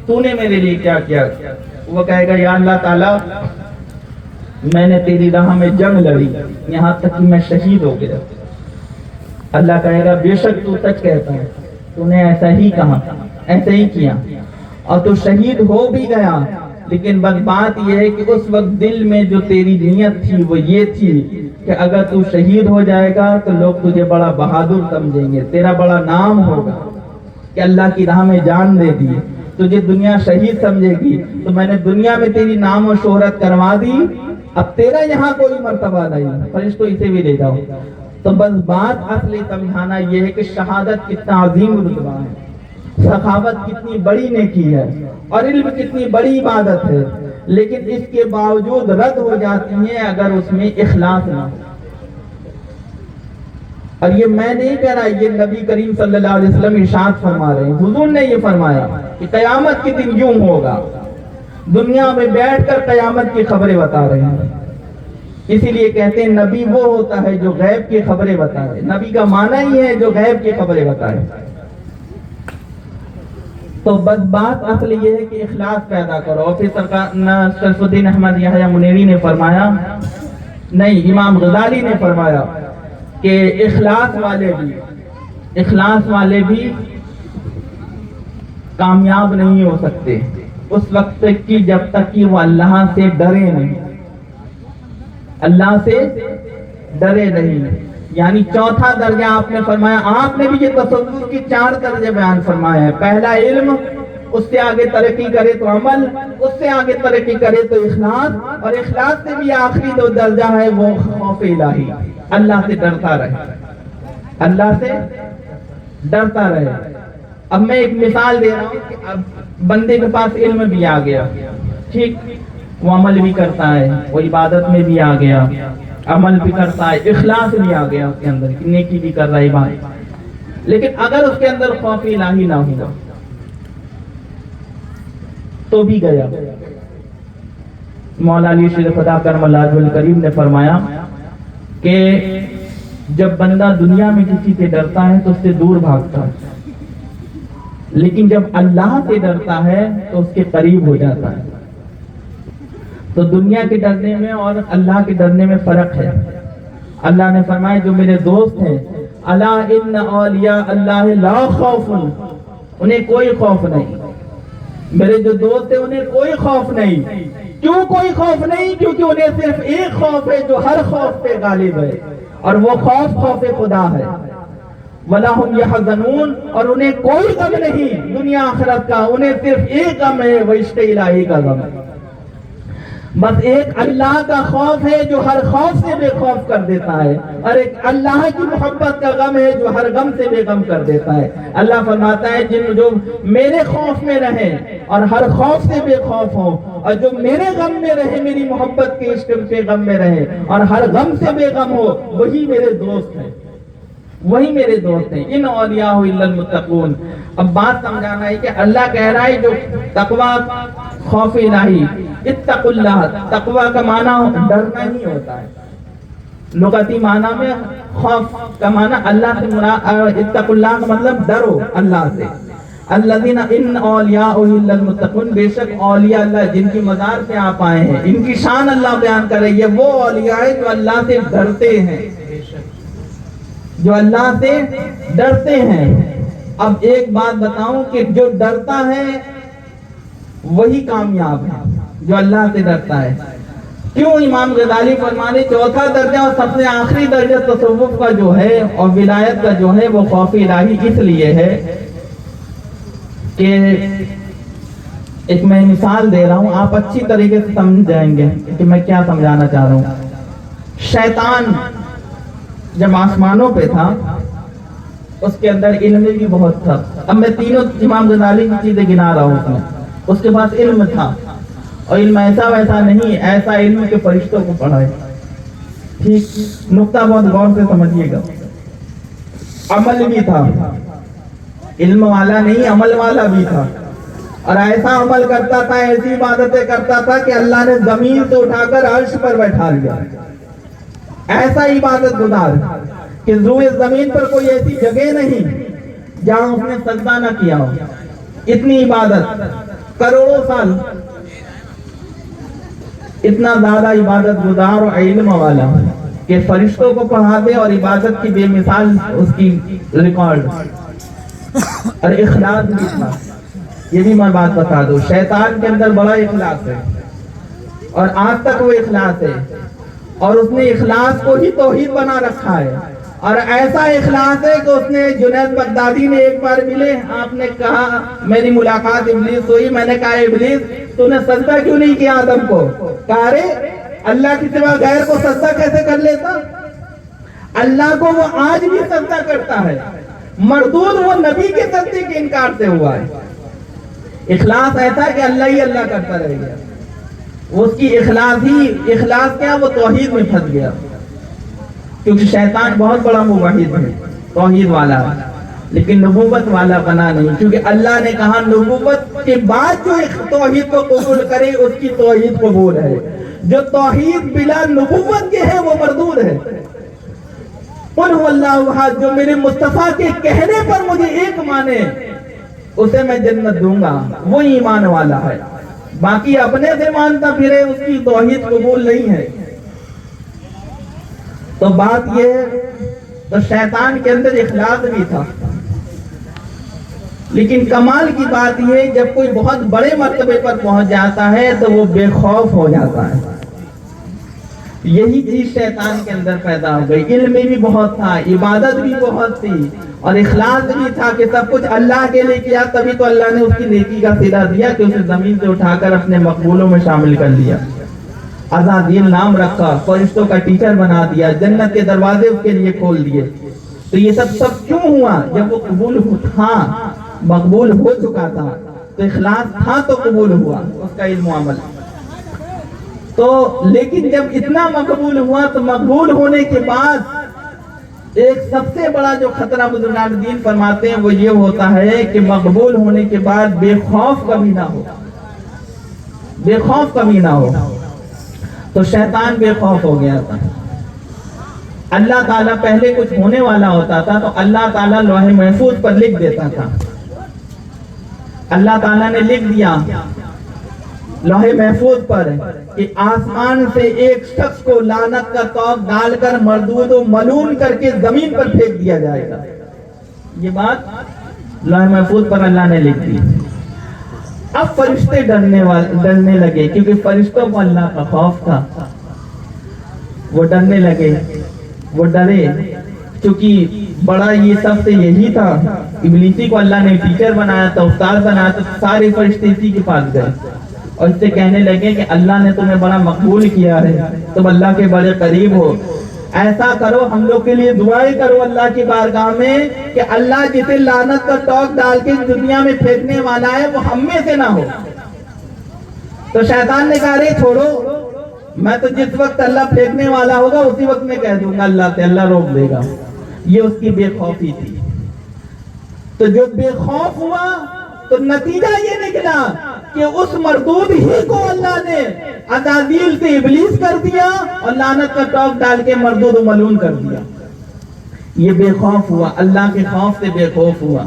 Speaker 1: تو نے میرے لیے کیا کیا؟ وہ کہے گا یا اللہ تعالیٰ میں نے تیری راہ میں جنگ لڑی یہاں تک کہ میں شہید ہو گیا۔ اللہ کہے گا بے شک تو سچ کہتا ہے، تو نے ایسا ہی کہا، ایسا ہی کیا، اور تو شہید ہو بھی گیا، لیکن بس بات یہ ہے کہ اس وقت دل میں جو تیری نیت تھی وہ یہ تھی کہ اگر تو شہید ہو جائے گا تو لوگ تجھے بڑا بہادر سمجھیں گے، تیرا بڑا نام ہوگا کہ اللہ کی راہ میں جان دے دی، تجھے دنیا شہید سمجھے گی، تو میں نے دنیا میں تیری نام و شہرت کروا دی، اب تیرا یہاں کوئی مرتبہ نہیں، فرشتوں اسے بھی لے جاؤ۔ تو بس بات اصلی سمجھانا یہ ہے کہ شہادت کتنا عظیم رتبہ ہے، سخاوت کتنی بڑی نیکی ہے، اور علم کتنی بڑی عبادت ہے، لیکن اس کے باوجود رد ہو جاتی ہیں اگر اس میں اخلاص نہ ہو۔ اور یہ میں نہیں کہہ رہا، یہ نبی کریم صلی اللہ علیہ وسلم ارشاد فرما رہے ہیں، حضور نے یہ فرمایا کہ قیامت کے دن یوں ہوگا، دنیا میں بیٹھ کر قیامت کی خبریں بتا رہے ہیں۔ اسی لیے کہتے ہیں نبی وہ ہوتا ہے جو غیب کی خبریں بتائے، نبی کا معنی ہی ہے جو غیب کی خبریں بتائے۔ تو بس بات اصل یہ ہے کہ اخلاص پیدا کرو۔ اور پھر سرکار شرف الدین احمد یحییٰ منیری نے فرمایا، نہیں امام غزالی نے فرمایا کہ اخلاص والے بھی کامیاب نہیں ہو سکتے اس وقت تک کہ جب تک کہ وہ اللہ سے ڈرے نہیں، اللہ سے ڈرے نہیں۔ یعنی چوتھا درجہ آپ نے فرمایا، آپ نے بھی یہ تصوف کی 4 درجے بیان فرمائے ہیں۔ پہلا علم، اس سے آگے ترقی کرے تو عمل، اس سے آگے ترقی کرے تو اخلاص، اور اخلاص سے بھی آخری 2 درجہ ہے وہ خوف الہی، اللہ سے ڈرتا رہے، اللہ سے ڈرتا رہے۔ اب میں ایک مثال دے رہا ہوں کہ اب بندے کے پاس علم بھی آ گیا، ٹھیک، وہ عمل بھی کرتا ہے، وہ عبادت میں بھی آ گیا، عمل بھی کرتا ہے، اخلاص بھی آ گیا اس کے اندر، نیکی بھی کر رہا ہے بات، لیکن اگر اس کے اندر خوف الہی نہ ہوگا تو بھی گیا۔ مولا علی شیر خدا کرم اللہ وجہ الکریم نے فرمایا کہ جب بندہ دنیا میں کسی سے ڈرتا ہے تو اس سے دور بھاگتا ہے، لیکن جب اللہ سے ڈرتا ہے تو اس کے قریب ہو جاتا ہے۔ تو دنیا کے ڈرنے میں اور اللہ کے ڈرنے میں فرق ہے۔ اللہ نے فرمایا جو میرے دوست ہیں، الا ان اولیاء اللہ لا خوف، انہیں کوئی خوف نہیں، میرے جو دوست ہیں انہیں کوئی خوف نہیں۔ کیوں کوئی خوف نہیں؟ کیونکہ انہیں صرف ایک خوف ہے جو ہر خوف پہ غالب ہے، اور وہ خوف خوف خدا ہے۔ وَلَا هُمْ يَحْزَنُونَ، اور انہیں کوئی غم نہیں دنیا آخرت کا، انہیں صرف ایک غم ہے، وہ عشق الہی کا غم ہے۔ بس ایک اللہ کا خوف ہے جو ہر خوف سے بے خوف کر دیتا ہے، اور ایک اللہ کی محبت کا غم ہے جو ہر غم سے بے غم کر دیتا ہے۔ اللہ فرماتا ہے جو میرے خوف میں رہیں اور ہر خوف سے بے خوف ہوں، اور جو میرے غم میں رہے، میری محبت کے عشق کے غم میں رہے اور ہر غم سے بے غم ہو، وہی میرے دوست ہیں، وہی میرے دوست ہیں۔ ان اولیاء الا المتقون۔ اب بات سمجھانا ہے کہ اللہ کہہ رہا ہے جو تقوی، خوف الہی، اتقوا اللہ، تقوی کا معنی ڈرنا ہی ہوتا ہے۔ لغتی معنی میں خوف کا معنی اللہ سے مراد، اتقوا اللہ کا مطلب ڈرو اللہ سے۔ الذین ان اولیاء الا المتقون، بے شک اولیاء اللہ جن کی مزار سے آپ آئے ہیں، ان کی شان اللہ بیان کر رہی ہے، وہ اولیاء ہیں جو اللہ سے ڈرتے ہیں، جو اللہ سے ڈرتے ہیں۔ اب ایک بات بتاؤں کہ جو ڈرتا ہے وہی کامیاب ہے، جو اللہ سے ڈرتا ہے۔ کیوں؟ امام غزالی فرمانے چوتھا درجہ اور سب سے آخری درجہ تصوف کا جو ہے اور ولایت کا جو ہے وہ خوف الہی اس لیے ہے کہ ایک میں مثال دے رہا ہوں، آپ اچھی طریقے سے سمجھ جائیں گے کہ میں کیا سمجھانا چاہ رہا ہوں۔ شیطان جب آسمانوں پہ تھا اس کے اندر علم بھی بہت تھا۔ اب میں تینوں امام غزالی کی چیزیں گنا رہا ہوں اس میں۔ اس کے پاس علم تھا، اور علم ایسا ویسا نہیں، ایسا علم کہ فرشتوں کو پڑھائے، ٹھیک، نقطہ بہت غور سے سمجھیے گا۔ عمل بھی تھا، علم والا نہیں عمل والا بھی تھا، اور ایسا عمل کرتا تھا، ایسی عبادتیں کرتا تھا کہ اللہ نے زمین سے اٹھا کر عرش پر بیٹھا لیا۔ ایسا عبادت گزار کہ روئے زمین پر کوئی ایسی جگہ نہیں جہاں اس نے سجدہ نہ کیا ہو۔ اتنی عبادت، کروڑوں سال، اتنا زیادہ عبادت گزار اور علم والا کہ فرشتوں کو پڑھاتے، اور عبادت کی بے مثال اس کی ریکارڈ، اور اخلاص بھی تھا۔ یہ بھی میں بات بتا دوں، شیطان کے اندر بڑا اخلاص ہے، اور آج تک وہ اخلاص ہے،
Speaker 3: اور اس نے اخلاص کو ہی توحید بنا رکھا ہے، اور ایسا اخلاص ہے کہ اس نے جنید بغدادی نے ایک بار ملے، آپ نے کہا میری ملاقات ابلیس ہوئی، میں نے کہا ابلیس تو نے سجدہ کیوں نہیں کیا آدم کو؟ کہا رے اللہ کی سوا غیر کو سجدہ کیسے کر لیتا؟ اللہ کو وہ آج بھی سجدہ کرتا ہے، مردود وہ نبی کے سجدے کے انکار سے ہوا ہے۔ اخلاص ایسا کہ اللہ ہی اللہ کرتا رہ گیا، اس کی اخلاص کیا، وہ توحید میں پھنس گیا، کیونکہ شیطان بہت بڑا موحد ہے، توحید والا ہے، لیکن نبوت والا بنا نہیں، کیونکہ اللہ نے کہا نبوت کے بعد جو توحید کو قبول کرے اس کی توحید قبول ہے، جو توحید بلا نبوت کے ہے وہ مردود ہے۔ قل هو اللہ احد، جو میرے مصطفیٰ کے کہنے پر مجھے ایک مانے اسے میں جنت دوں گا، وہ ایمان والا ہے، باقی اپنے سے مانتا پھرے اس کی توحید قبول نہیں ہے۔ تو بات یہ ہے، تو شیطان کے اندر اخلاص بھی تھا، لیکن کمال کی بات یہ جب کوئی بہت بڑے مرتبے پر پہنچ جاتا ہے تو وہ بے خوف ہو جاتا ہے۔ یہی چیز شیطان کے اندر پیدا ہو گئی، علم بھی بہت تھا، عبادت بھی بہت تھی، اور اخلاص بھی تھا کہ سب کچھ اللہ کے لیے کیا، تبھی تو اللہ نے اس کی نیکی کا صلہ دیا کہ اسے زمین سے اٹھا کر اپنے مقبولوں میں شامل کر لیا، عزازیل نام رکھا، فرشتوں کا ٹیچر بنا دیا، جنت کے دروازے اس کے لیے کھول دیے۔ تو یہ سب کیوں ہوا؟ جب وہ قبول تھا، مقبول ہو چکا تھا، تو اخلاص تھا تو قبول ہوا اس کا علم و عمل۔ تو لیکن جب اتنا مقبول ہوا تو مقبول ہونے کے بعد ایک سب سے بڑا جو خطرہ بزرگان دین فرماتے ہیں وہ یہ ہوتا ہے کہ مقبول ہونے کے بعد بے خوف کبھی نہ ہو، بے خوف کبھی نہ ہو۔ تو شیطان بے خوف ہو گیا تھا۔ اللہ تعالیٰ پہلے کچھ ہونے والا ہوتا تھا تو اللہ تعالیٰ لوح محفوظ پر لکھ دیتا تھا، اللہ تعالیٰ نے لکھ دیا لوح محفوظ پر کہ آسمان سے ایک شخص کو لعنت کا توق ڈال کر مردود و ملعون کر کے زمین پر پھینک دیا جائے گا۔ یہ بات لوح محفوظ پر اللہ نے لکھ دی۔ اب فرشتے ڈرنے لگے، کیونکہ فرشتوں کو اللہ کا خوف تھا، وہ ڈرنے لگے، وہ ڈرے، کیونکہ بڑا یہ سب سے یہی تھا، ابلیسی کو اللہ نے ٹیچر بنایا تھا، استاد بنایا تھا، سارے فرشتے اسی کے پاس گئے اور اس سے کہنے لگے کہ اللہ نے تمہیں بڑا مقبول کیا ہے، تم اللہ کے بڑے قریب ہو، ایسا کرو ہم لوگ کے لیے دعائیں کرو اللہ کی بارگاہ میں کہ اللہ جسے لعنت کا توق ڈال کے دنیا میں پھینکنے والا ہے وہ ہم میں سے نہ ہو۔ تو شیطان نے کہا رے چھوڑو، میں تو جس وقت اللہ پھینکنے والا ہوگا اسی وقت میں کہہ دوں گا اللہ سے، اللہ روک دے گا۔ یہ اس کی بے خوفی تھی۔ تو جو بے خوف ہوا تو نتیجہ یہ نکلا کہ اس مردود ہی کو اللہ نے عزازیل سے ابلیس کر دیا اور لعنت کا توق ڈال کے مردود و ملعون کر دیا۔ یہ بے خوف ہوا، اللہ کے خوف سے بے خوف ہوا۔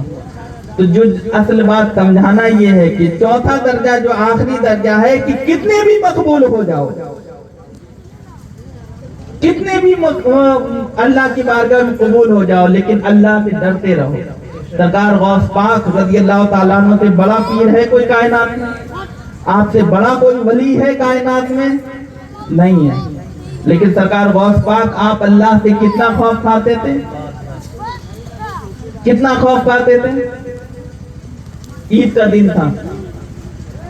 Speaker 3: تو جو اصل بات سمجھانا یہ ہے کہ چوتھا درجہ جو آخری درجہ ہے کہ کتنے بھی مقبول ہو جاؤ، کتنے بھی اللہ کی بارگاہ میں قبول ہو جاؤ، لیکن اللہ سے ڈرتے رہو۔ سرکار غوث پاک رضی اللہ تعالیٰ عنہ سے بڑا پیر ہے کوئی کائنات میں؟ آپ سے بڑا کوئی ولی ہے کائنات میں؟ نہیں ہے، لیکن سرکار غوث پاک آپ اللہ سے کتنا خوف کھاتے تھے، کتنا خوف کھاتے تھے؟ عید کا دن تھا،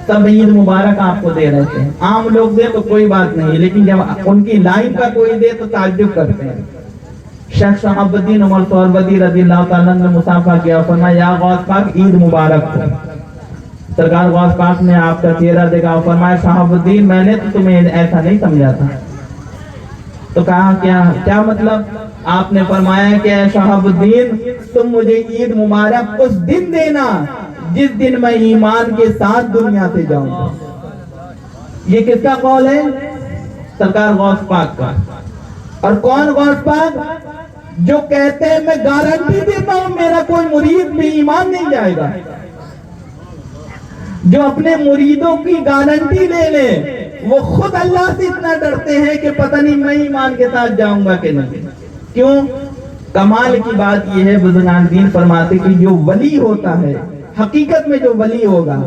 Speaker 3: سب عید مبارک آپ کو دے رہے تھے، عام لوگ دے تو کوئی بات نہیں، لیکن جب ان کی لائن کا کوئی دے تو تعجب کرتے ہیں۔ شیخ شہاب الدین عمر سہروردی رضی اللہ تعالیٰ نے مصافحہ کیا، فرمایا یا غوث پاک عید مبارک ہو۔ سرکار غوث پاک نے آپ کا چہرہ دیکھا، فرمایا شہاب الدین میں نے تو تمہیں ایسا نہیں سمجھا تھا۔ تو کہا کیا مطلب؟ آپ نے فرمایا کہ اے شہاب الدین تم مجھے عید مبارک اس دن دینا جس دن میں ایمان کے ساتھ دنیا سے جاؤں گا۔ یہ کس کا قول ہے؟ سرکار غوث پاک کا۔ اور کون غوث پاک؟ جو کہتے ہیں میں گارنٹی دیتا ہوں میرا کوئی مرید بھی ایمان نہیں جائے گا، جو اپنے مریدوں کی گارنٹی لے لے، وہ خود اللہ سے اتنا ڈرتے ہیں کہ پتہ نہیں میں ایمان کے ساتھ جاؤں گا کہ نہیں۔ کیوں؟ کمال کی بات یہ ہے، بزرگان دین فرماتے کہ جو ولی ہوتا ہے، حقیقت میں جو ولی ہوگا،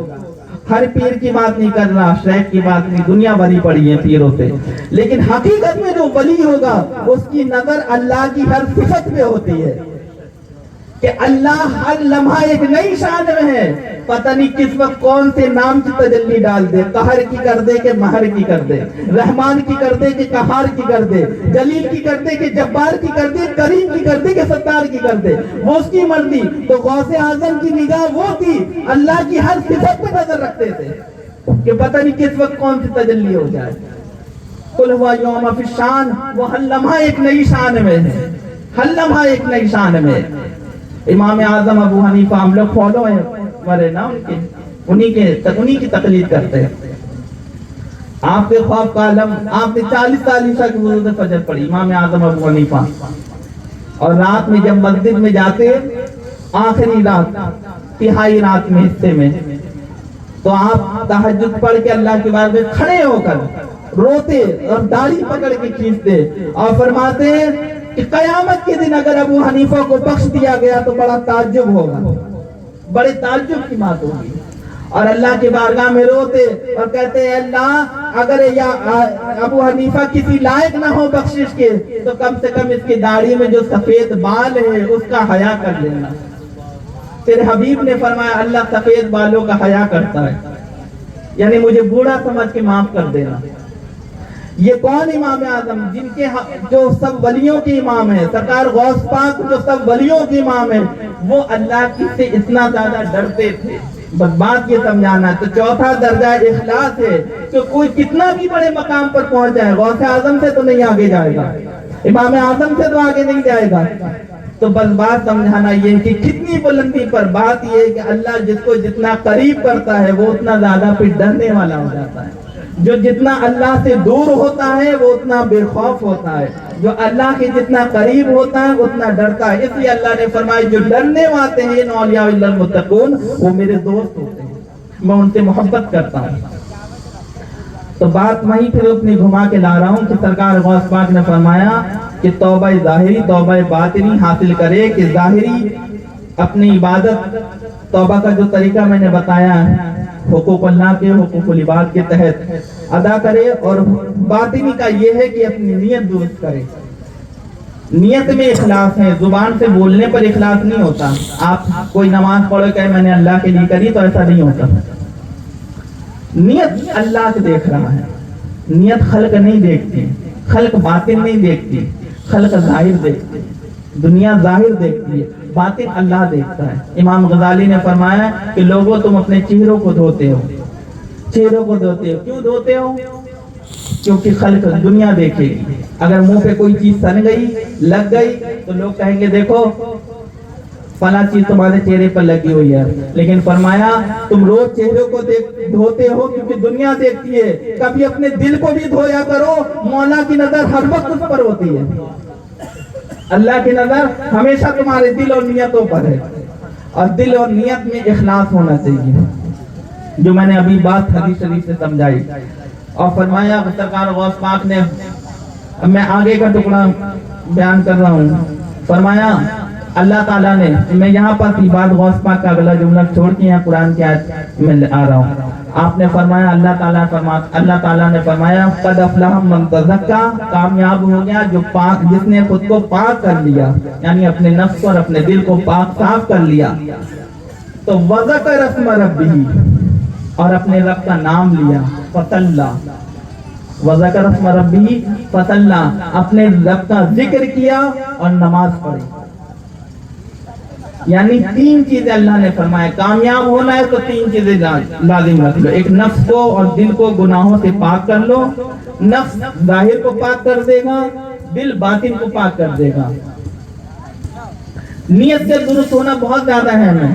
Speaker 3: ہر پیر کی بات نہیں کر رہا، شیخ کی بات نہیں، دنیا بھری پڑی ہے پیروں پہ، لیکن حقیقت میں جو ولی ہوگا اس کی نظر اللہ کی ہر صفت پہ ہوتی ہے کہ اللہ ہر لمحہ ایک نئی شان میں ہے، پتہ نہیں کس وقت کون سے نام کی تجلی ڈال دے، قہر کی کر دے کہ مہر کی کر دے، رحمان کی کر دے کہ قہار کی کر دے، جلیل کی کر دے کہ جبار کی کر دے، کریم کی کر دے کہ ستار کی کر دے، وہ اس کی مرضی۔ تو غوث اعظم کی نگاہ وہ تھی، اللہ کی ہر صفت پہ نظر رکھتے تھے کہ پتہ نہیں کس وقت کون سی تجلی ہو جائے۔ قل ہوا یوم فی الشان، وہ ہر لمحہ ایک نئی شان میں ہے، ہر لمحہ ایک نئی شان میں ہے۔ امام اعظم ابو حنیفہ ہم لوگ فالو ہیں مرے نا انہی کی تقلید کرتے ہیں۔ آپ کے خواب کا علم، آپ نے 40 سال عشاء کی وضو سے فجر پڑھی، امام اعظم ابو حنیفہ، اور رات میں جب مسجد میں جاتے آخری رات، تہائی رات میں حصے میں، تو آپ تہجد پڑھ کے اللہ کے بارے میں کھڑے ہو کر روتے اور داڑھی پکڑ کے کھینچتے اور فرماتے ہیں کہ قیامت کے دن اگر ابو حنیفہ کو بخش دیا گیا تو بڑا تعجب ہوگا، بڑے تعجب کی بات ہوگی، اور اللہ کی بارگاہ میں روتے اور کہتے ہیں اللہ اگر ابو حنیفہ کسی لائق نہ ہو بخشش کے تو کم سے کم اس کی داڑھی میں جو سفید بال ہے اس کا حیا کر لینا۔ تیرے حبیب نے فرمایا اللہ سفید بالوں کا حیا کرتا ہے، یعنی مجھے بوڑھا سمجھ کے معاف کر دینا۔ یہ کون امام اعظم جن کے جو سب ولیوں کے امام ہیں، سرکار غوث پاک جو سب ولیوں کے امام ہیں، وہ اللہ کی سے اتنا زیادہ ڈرتے تھے۔ بس بات یہ سمجھانا، تو چوتھا درجہ اخلاص ہے کہ کوئی کتنا بھی بڑے مقام پر پہنچ جائے غوث اعظم سے تو نہیں آگے جائے گا، امام اعظم سے تو آگے نہیں جائے گا۔ تو بس بات سمجھانا یہ کہ کتنی بلندی پر بات یہ ہے کہ اللہ جس کو جتنا قریب کرتا ہے وہ اتنا زیادہ پھر ڈرنے والا ہو جاتا ہے، جو جتنا اللہ سے دور ہوتا ہے وہ اتنا بے خوف ہوتا ہے، جو اللہ کے جتنا قریب ہوتا ہے اتنا ڈرتا ہے۔ اس لیے اللہ نے فرمایا جو ڈرنے والے ہیں ان اولیاء اللہ المتقون وہ میرے دوست ہوتے ہیں، میں ان سے محبت کرتا ہوں۔ تو بات وہیں پھر اپنی گھما کے لا رہا ہوں کہ سرکار غوث پاک نے فرمایا کہ توبہ ظاہری توبہ باطنی حاصل کرے، کہ ظاہری اپنی عبادت توبہ کا جو طریقہ میں نے بتایا ہے حقوق اللہ کے، حقوق العباد کے تحت ادا کرے، اور باطنی کا یہ ہے کہ اپنی نیت درست کرے۔ نیت میں اخلاص ہے، زبان سے بولنے پر اخلاص نہیں ہوتا۔ آپ کوئی نماز پڑھو کہ میں نے اللہ کے لیے کری تو ایسا نہیں ہوتا۔ نیت اللہ سے دیکھ رہا ہے، نیت خلق نہیں دیکھتی، خلق باطن نہیں دیکھتی، خلق ظاہر دیکھتی، دنیا ظاہر دیکھتی ہے، باطن اللہ دیکھتا ہے۔ امام غزالی نے فرمایا کہ لوگوں تم اپنے چہروں کو دھوتے ہو، چہروں کو دھوتے ہو، کیوں دھوتے ہو؟ کیونکہ خلق دنیا دیکھے گی، اگر منہ پہ کوئی چیز سن گئی لگ گئی تو لوگ کہیں گے دیکھو فلاں چیز تمہارے چہرے پر لگی ہوئی ہے، لیکن فرمایا تم روز چہروں کو دھوتے ہو کیونکہ دنیا دیکھتی ہے، کبھی اپنے دل کو بھی دھویا کرو، مولا کی نظر ہر وقت اس پر ہوتی ہے، اللہ کی نظر ہمیشہ تمہارے دل اور نیتوں پر ہے، اور دل اور نیت میں اخلاص ہونا چاہیے، جو میں نے ابھی بات حدیث شریف سے سمجھائی۔ اور فرمایا سرکار غوث پاک نے، میں آگے کا ٹکڑا بیان کر رہا ہوں، فرمایا اللہ تعالیٰ نے، میں یہاں پر تھی بات غوث پاک کا اگلا جملہ چھوڑ کے یہاں قرآن کی آیت میں آ رہا ہوں۔ آپ نے فرمایا اللہ تعالیٰ نے فرمایا قد افلح من تزکا، کامیاب ہو گیا جو پاک، جس نے خود کو پاک کر لیا، یعنی اپنے نفس اور اپنے دل کو پاک صاف کر لیا۔ تو وذکر اسم ربہ، اور اپنے رب کا نام لیا، فصلی، وذکر اسم ربہ فصلی، اپنے رب کا ذکر کیا اور نماز پڑھی۔ یعنی تین چیزیں اللہ نے فرمایا، کامیاب ہونا ہے تو تین چیزیں لازم رکھ لو، ایک نفس کو اور دل کو گناہوں سے پاک کر لو، نفس ظاہر کو پاک کر دے گا، دل باطن کو پاک کر دے گا۔ نیت سے درست ہونا بہت زیادہ اہم ہے،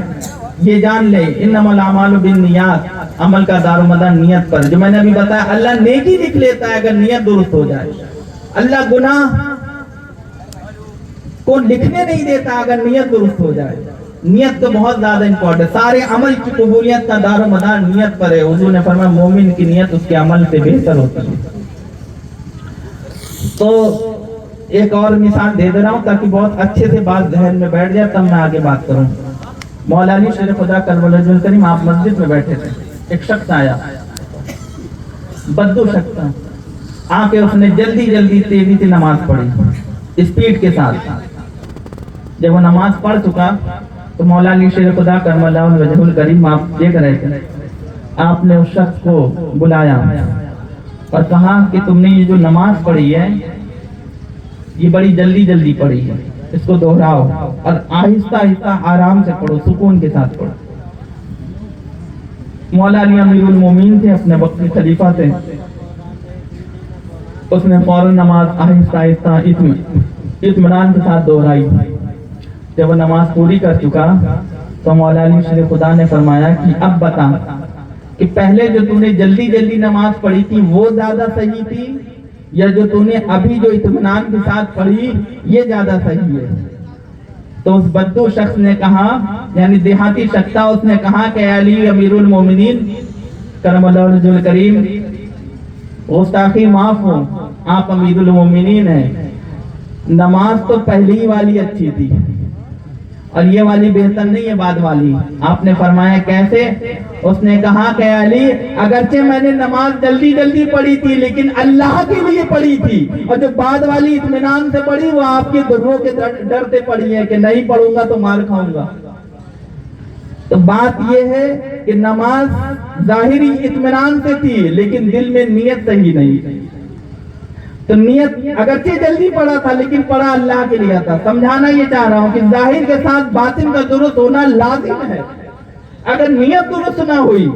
Speaker 3: یہ جان لے، انما الاعمال بالنیات، عمل کا دار و مدار نیت پر، جو میں نے ابھی بتایا اللہ نیکی لکھ لیتا ہے اگر نیت درست ہو جائے، اللہ گناہ کو لکھنے نہیں دیتا اگر نیت درست ہو جائے۔ نیت تو بہت زیادہ امپورٹنٹ، سارے عمل کی قبولیت کا دار و مدار نیت پر ہے۔ حضور نے فرمایا مومن کی نیت اس کے عمل سے بہتر ہوتی ہے۔ تو ایک اور مثال دے رہا ہوں تاکہ بہت اچھے سے بات ذہن میں بیٹھ جائے، تب میں آگے بات کروں۔ مولا علی شیر خدا کرم اللہ کریم، آپ مسجد میں بیٹھے تھے، ایک شخص آیا، بدو شخص آ کے اس نے جلدی جلدی تیزی سے نماز پڑھی، اسپیڈ کے ساتھ۔ جب وہ نماز پڑھ چکا تو مولا علی شیر خدا کرم اللہ وجہ الکریم آپ دیکھ رہے تھے، آپ نے اس شخص کو بلایا اور کہا کہ تم نے یہ جو نماز پڑھی ہے یہ بڑی جلدی جلدی پڑھی ہے، اس کو دہراؤ اور آہستہ آہستہ آرام سے پڑھو، سکون کے ساتھ پڑھو۔ مولا علی امیر المومنین تھے، اپنے وقت کے خلیفہ تھے، اس نے فوراً نماز آہستہ آہستہ اطمینان کے ساتھ دہرائی۔ جب وہ نماز پوری کر چکا تو مولا علی شیر خدا نے فرمایا کہ اب بتا کہ پہلے جو تو نے جلدی جلدی نماز پڑھی تھی وہ زیادہ صحیح تھی یا جو تو نے ابھی جو اطمینان کے ساتھ پڑھی یہ زیادہ صحیح ہے؟ تو اس بدو شخص نے کہا، یعنی دیہاتی شخص تھا، اس نے کہا کہ علی امیر المومنین کرم اللہ وجہ الکریم، گستاخی معاف ہو، آپ امیر المومنین ہیں، نماز تو پہلی والی اچھی تھی اور یہ والی بہتر نہیں ہے بعد والی۔ آپ نے فرمایا کیسے؟ اس نے کہا کہ علی اگرچہ میں نے نماز جلدی جلدی پڑھی تھی لیکن اللہ کے لیے پڑھی تھی، اور جو بعد والی اطمینان سے پڑھی وہ آپ کے دروں کے ڈر سے پڑھی ہے کہ نہیں پڑھوں گا تو مار کھاؤں گا۔ تو بات یہ ہے کہ نماز ظاہری اطمینان سے تھی لیکن دل میں نیت صحیح نہیں تھی۔ تو نیت اگرچہ جلدی پڑھا تھا لیکن پڑھا اللہ کے لیے تھا۔ سمجھانا یہ چاہ رہا ہوں کہ ظاہر کے ساتھ باطن کا درست ہونا لازم ہے۔ اگر نیت درست نہ ہوئی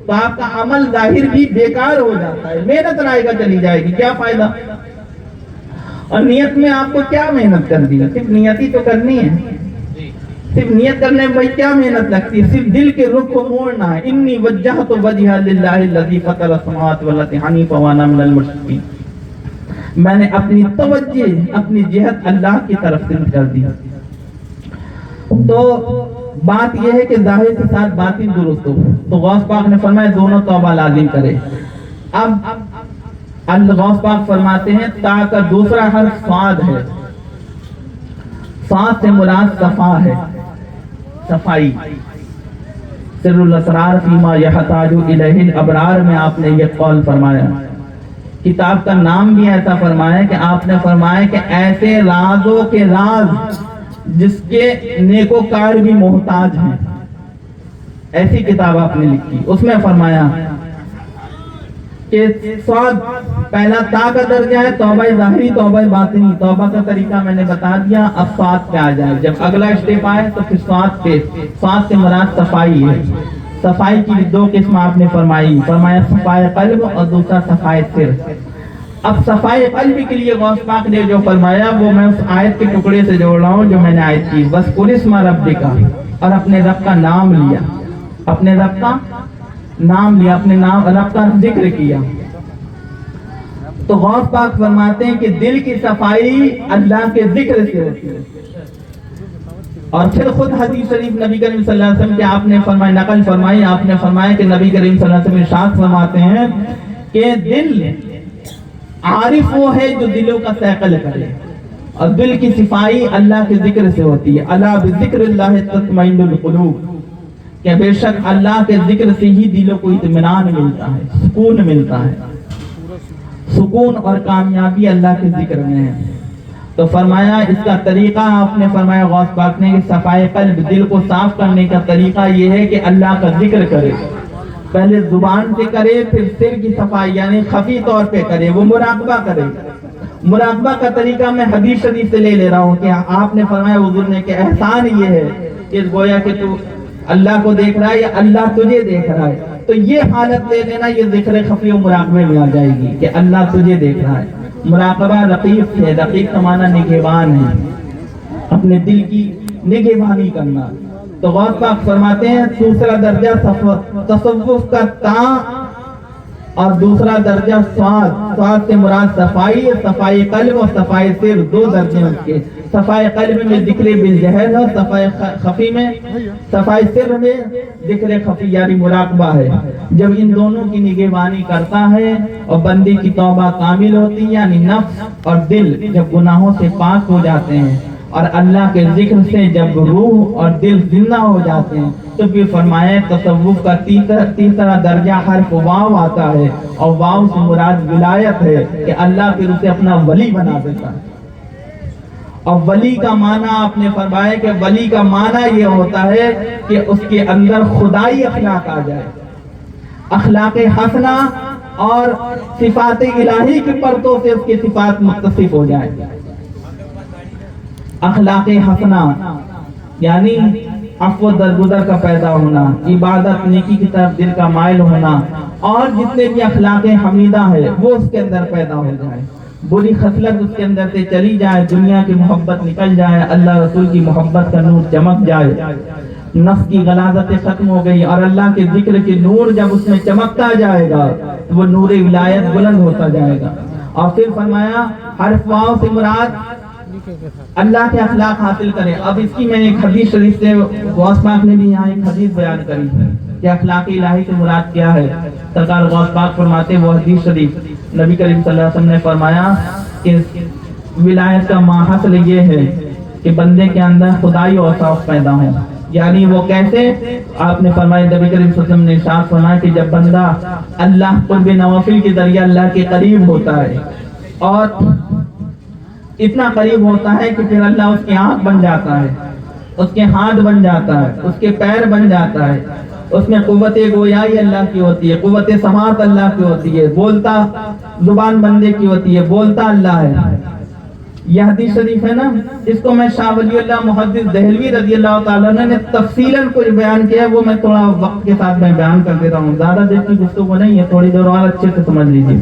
Speaker 3: تو آپ کا عمل ظاہر بھی بیکار ہو جاتا ہے، محنت رائے گا چلی جائے گی، کیا فائدہ؟ اور نیت میں آپ کو کیا محنت کرنی ہے؟ صرف نیت ہی تو کرنی ہے، صرف نیت کرنے میں کیا محنت لگتی ہے؟ صرف دل کے رخ کو موڑنا ہے۔ انی وجہت وجہا للہ الذی فطر السماوات والارض حنیفا وانا من المشرکین، میں نے اپنی توجہ اپنی جہت اللہ کی طرف سے کر دی۔ تو بات یہ ہے کہ ظاہر کے ساتھ باطن درست ہو، تو غوث پاک نے فرمایا دونوں توبہ لازم کرے۔ اب غوث پاک فرماتے ہیں تا کا دوسرا حرف صاد ہے، صاد سے مراد صفا ہے، صفائی۔ سر الاسرار فیما یحتاج الیہ الابرار میں آپ نے یہ قول فرمایا۔ کتاب کا نام بھی ایسا فرمایا کہ آپ نے فرمایا کہ ایسے رازوں کے راز جس کے نیکوکار بھی محتاج ہیں، ایسی کتاب آپ نے لکھی۔ اس میں فرمایا کہ صاد پہلا تا کا درجہ ہے، توبہ ظاہری توبہ باطنی۔ توبہ کا طریقہ میں نے بتا دیا، اب صاد پہ آ جائے۔ جب اگلا اسٹیپ آئے تو پھر صاد پہ، صاد سے مراد صفائی ہے۔ صفائی کی دو قسم آپ نے فرمایا صفائے قلب اور دوسرا صفائے سر۔ اب صفائے قلب کے لیے غوث پاک نے جو فرمایا وہ میں اس آیت کے ٹکڑے سے جوڑ رہا ہوں جو میں نے آیت کی، وَاذْكُرِ اسْمَ رَبِّكَ، اور اپنے رب کا نام لیا، اپنے رب کا نام لیا، اپنے رب کا ذکر کیا۔ تو غوث پاک فرماتے ہیں کہ دل کی صفائی اللہ کے ذکر سے ہوتی ہے۔ اور پھر خود حدیث شریف نبی کریم صلی اللہ علیہ وسلم کے آپ نے فرمایا، نقل فرمائی، آپ نے فرمایا کہ نبی کریم صلی اللہ علیہ وسلم ارشاد فرماتے ہیں کہ دل عارف وہ ہے جو دلوں کا صیقل کرے، اور دل کی صفائی اللہ کے ذکر سے ہوتی ہے۔ الا بذکر اللہ تطمئن القلوب، کہ بے شک اللہ کے ذکر سے ہی دلوں کو اطمینان ملتا ہے، سکون ملتا ہے۔ سکون اور کامیابی اللہ کے ذکر میں ہے۔ تو فرمایا اس کا طریقہ آپ نے فرمایا غوث پاک نے کہ صفائے قلب، دل کو صاف کرنے کا طریقہ یہ ہے کہ اللہ کا ذکر کرے، پہلے زبان سے کرے، پھر سر کی صفائی یعنی خفی طور پہ کرے، وہ مراقبہ کرے۔ مراقبہ کا طریقہ میں حدیث شریف سے لے لے رہا ہوں کہ آپ نے فرمایا حضور نے کہ احسان یہ ہے کہ گویا کہ تو اللہ کو دیکھ رہا ہے یا اللہ تجھے دیکھ رہا ہے، تو یہ حالت لے لینا، یہ ذکر خفی و مراقبے میں آ جائے گی کہ اللہ تجھے دیکھ رہا ہے۔ مراقبہ رقیب ہے، رقیب کا معنی نگہبان ہے، اپنے دل کی نگہبانی کرنا۔ تو غوث پاک فرماتے ہیں دوسرا درجہ تصوف کا تا اور دوسرا درجہ صاد، صاد سے مراد صفائی، صفائی قلب اور صفائی سر، دو درجے اس کے۔ صفائی قلب میں ذکر بالجہر ہے، صفائی خفی میں، صفائی سر میں ذکر خفی یعنی مراقبہ ہے۔ جب ان دونوں کی نگہبانی کرتا ہے اور بندے کی توبہ کامل ہوتی ہے، یعنی نفس اور دل جب گناہوں سے پاک ہو جاتے ہیں اور اللہ کے ذکر سے جب روح اور دل زندہ ہو جاتے ہیں تو پھر فرمایا تصوف کا تیسرا درجہ حرف واو آتا ہے، اور واو سے مراد ولایت ہے کہ اللہ پھر اسے اپنا ولی بنا دیتا ہے۔ اور ولی کا معنی آپ نے فرمایا کہ ولی کا معنی یہ ہوتا ہے کہ اس کے اندر خدائی اخلاق آ جائے، اخلاق حسنہ اور صفات الہی کی پرتوں سے اس کی صفات متصف ہو جائے۔ اخلاق حسنہ یعنی عفو درگزر کا پیدا ہونا، عبادت نیکی کی طرف دل کا مائل ہونا، اور جتنے بھی اخلاق حمیدہ ہے وہ اس کے اندر پیدا ہو جائے، بری خصلت اس کے اندر سے چلی جائے، دنیا کی محبت نکل جائے، اللہ رسول کی محبت کا نور چمک جائے، نفس کی غلاظتیں ختم ہو گئی، اور اللہ کے ذکر کی نور جب اس میں چمکتا جائے گا تو وہ نور ولایت بلند ہوتا جائے گا۔ اور پھر فرمایا حرف واو سے مراد اللہ کے اخلاق حاصل کرے۔ اب اس کی میں ایک حدیث شریف سے غوث پاک نے بھی یہاں ایک حدیث بیان کری ہے کہ اخلاق الہی سے مراد کیا ہے۔ سرکار غوث پاک فرماتے وہ حدیث شریف نبی کریم صلی اللہ علیہ وسلم نے فرمایا کہ ولایت کا ماحصل یہ ہے کہ بندے کے اندر خدائی اوصاف پیدا ہوں۔ یعنی وہ کیسے؟ آپ نے فرمایا، نبی کریم صلی اللہ علیہ وسلم نے ارشاد فرمایا کہ جب بندہ اللہ قرب نوافل کے ذریعے اللہ کے قریب ہوتا ہے، اور اتنا قریب ہوتا ہے کہ پھر اللہ اس کی آنکھ بن جاتا ہے، اس کے ہاتھ بن جاتا ہے، اس کے پیر بن جاتا ہے، اس میں قوت گویائی اللہ کی ہوتی ہے، قوت سماعت اللہ کی ہوتی ہے، بولتا زبان بندے کی ہوتی ہے، بولتا اللہ ہے۔ یہ حدیث شریف ہے نا، اس کو میں شاہ ولی اللہ محدث دہلوی رضی اللہ تعالیٰ عنہ نے تفصیلاً کچھ بیان کیا ہے، وہ میں تھوڑا وقت کے ساتھ میں بیان کر دیتا ہوں، زیادہ دیر کی گفتگو نہیں ہے، تھوڑی دیر اور اچھے سے سمجھ لیجیے۔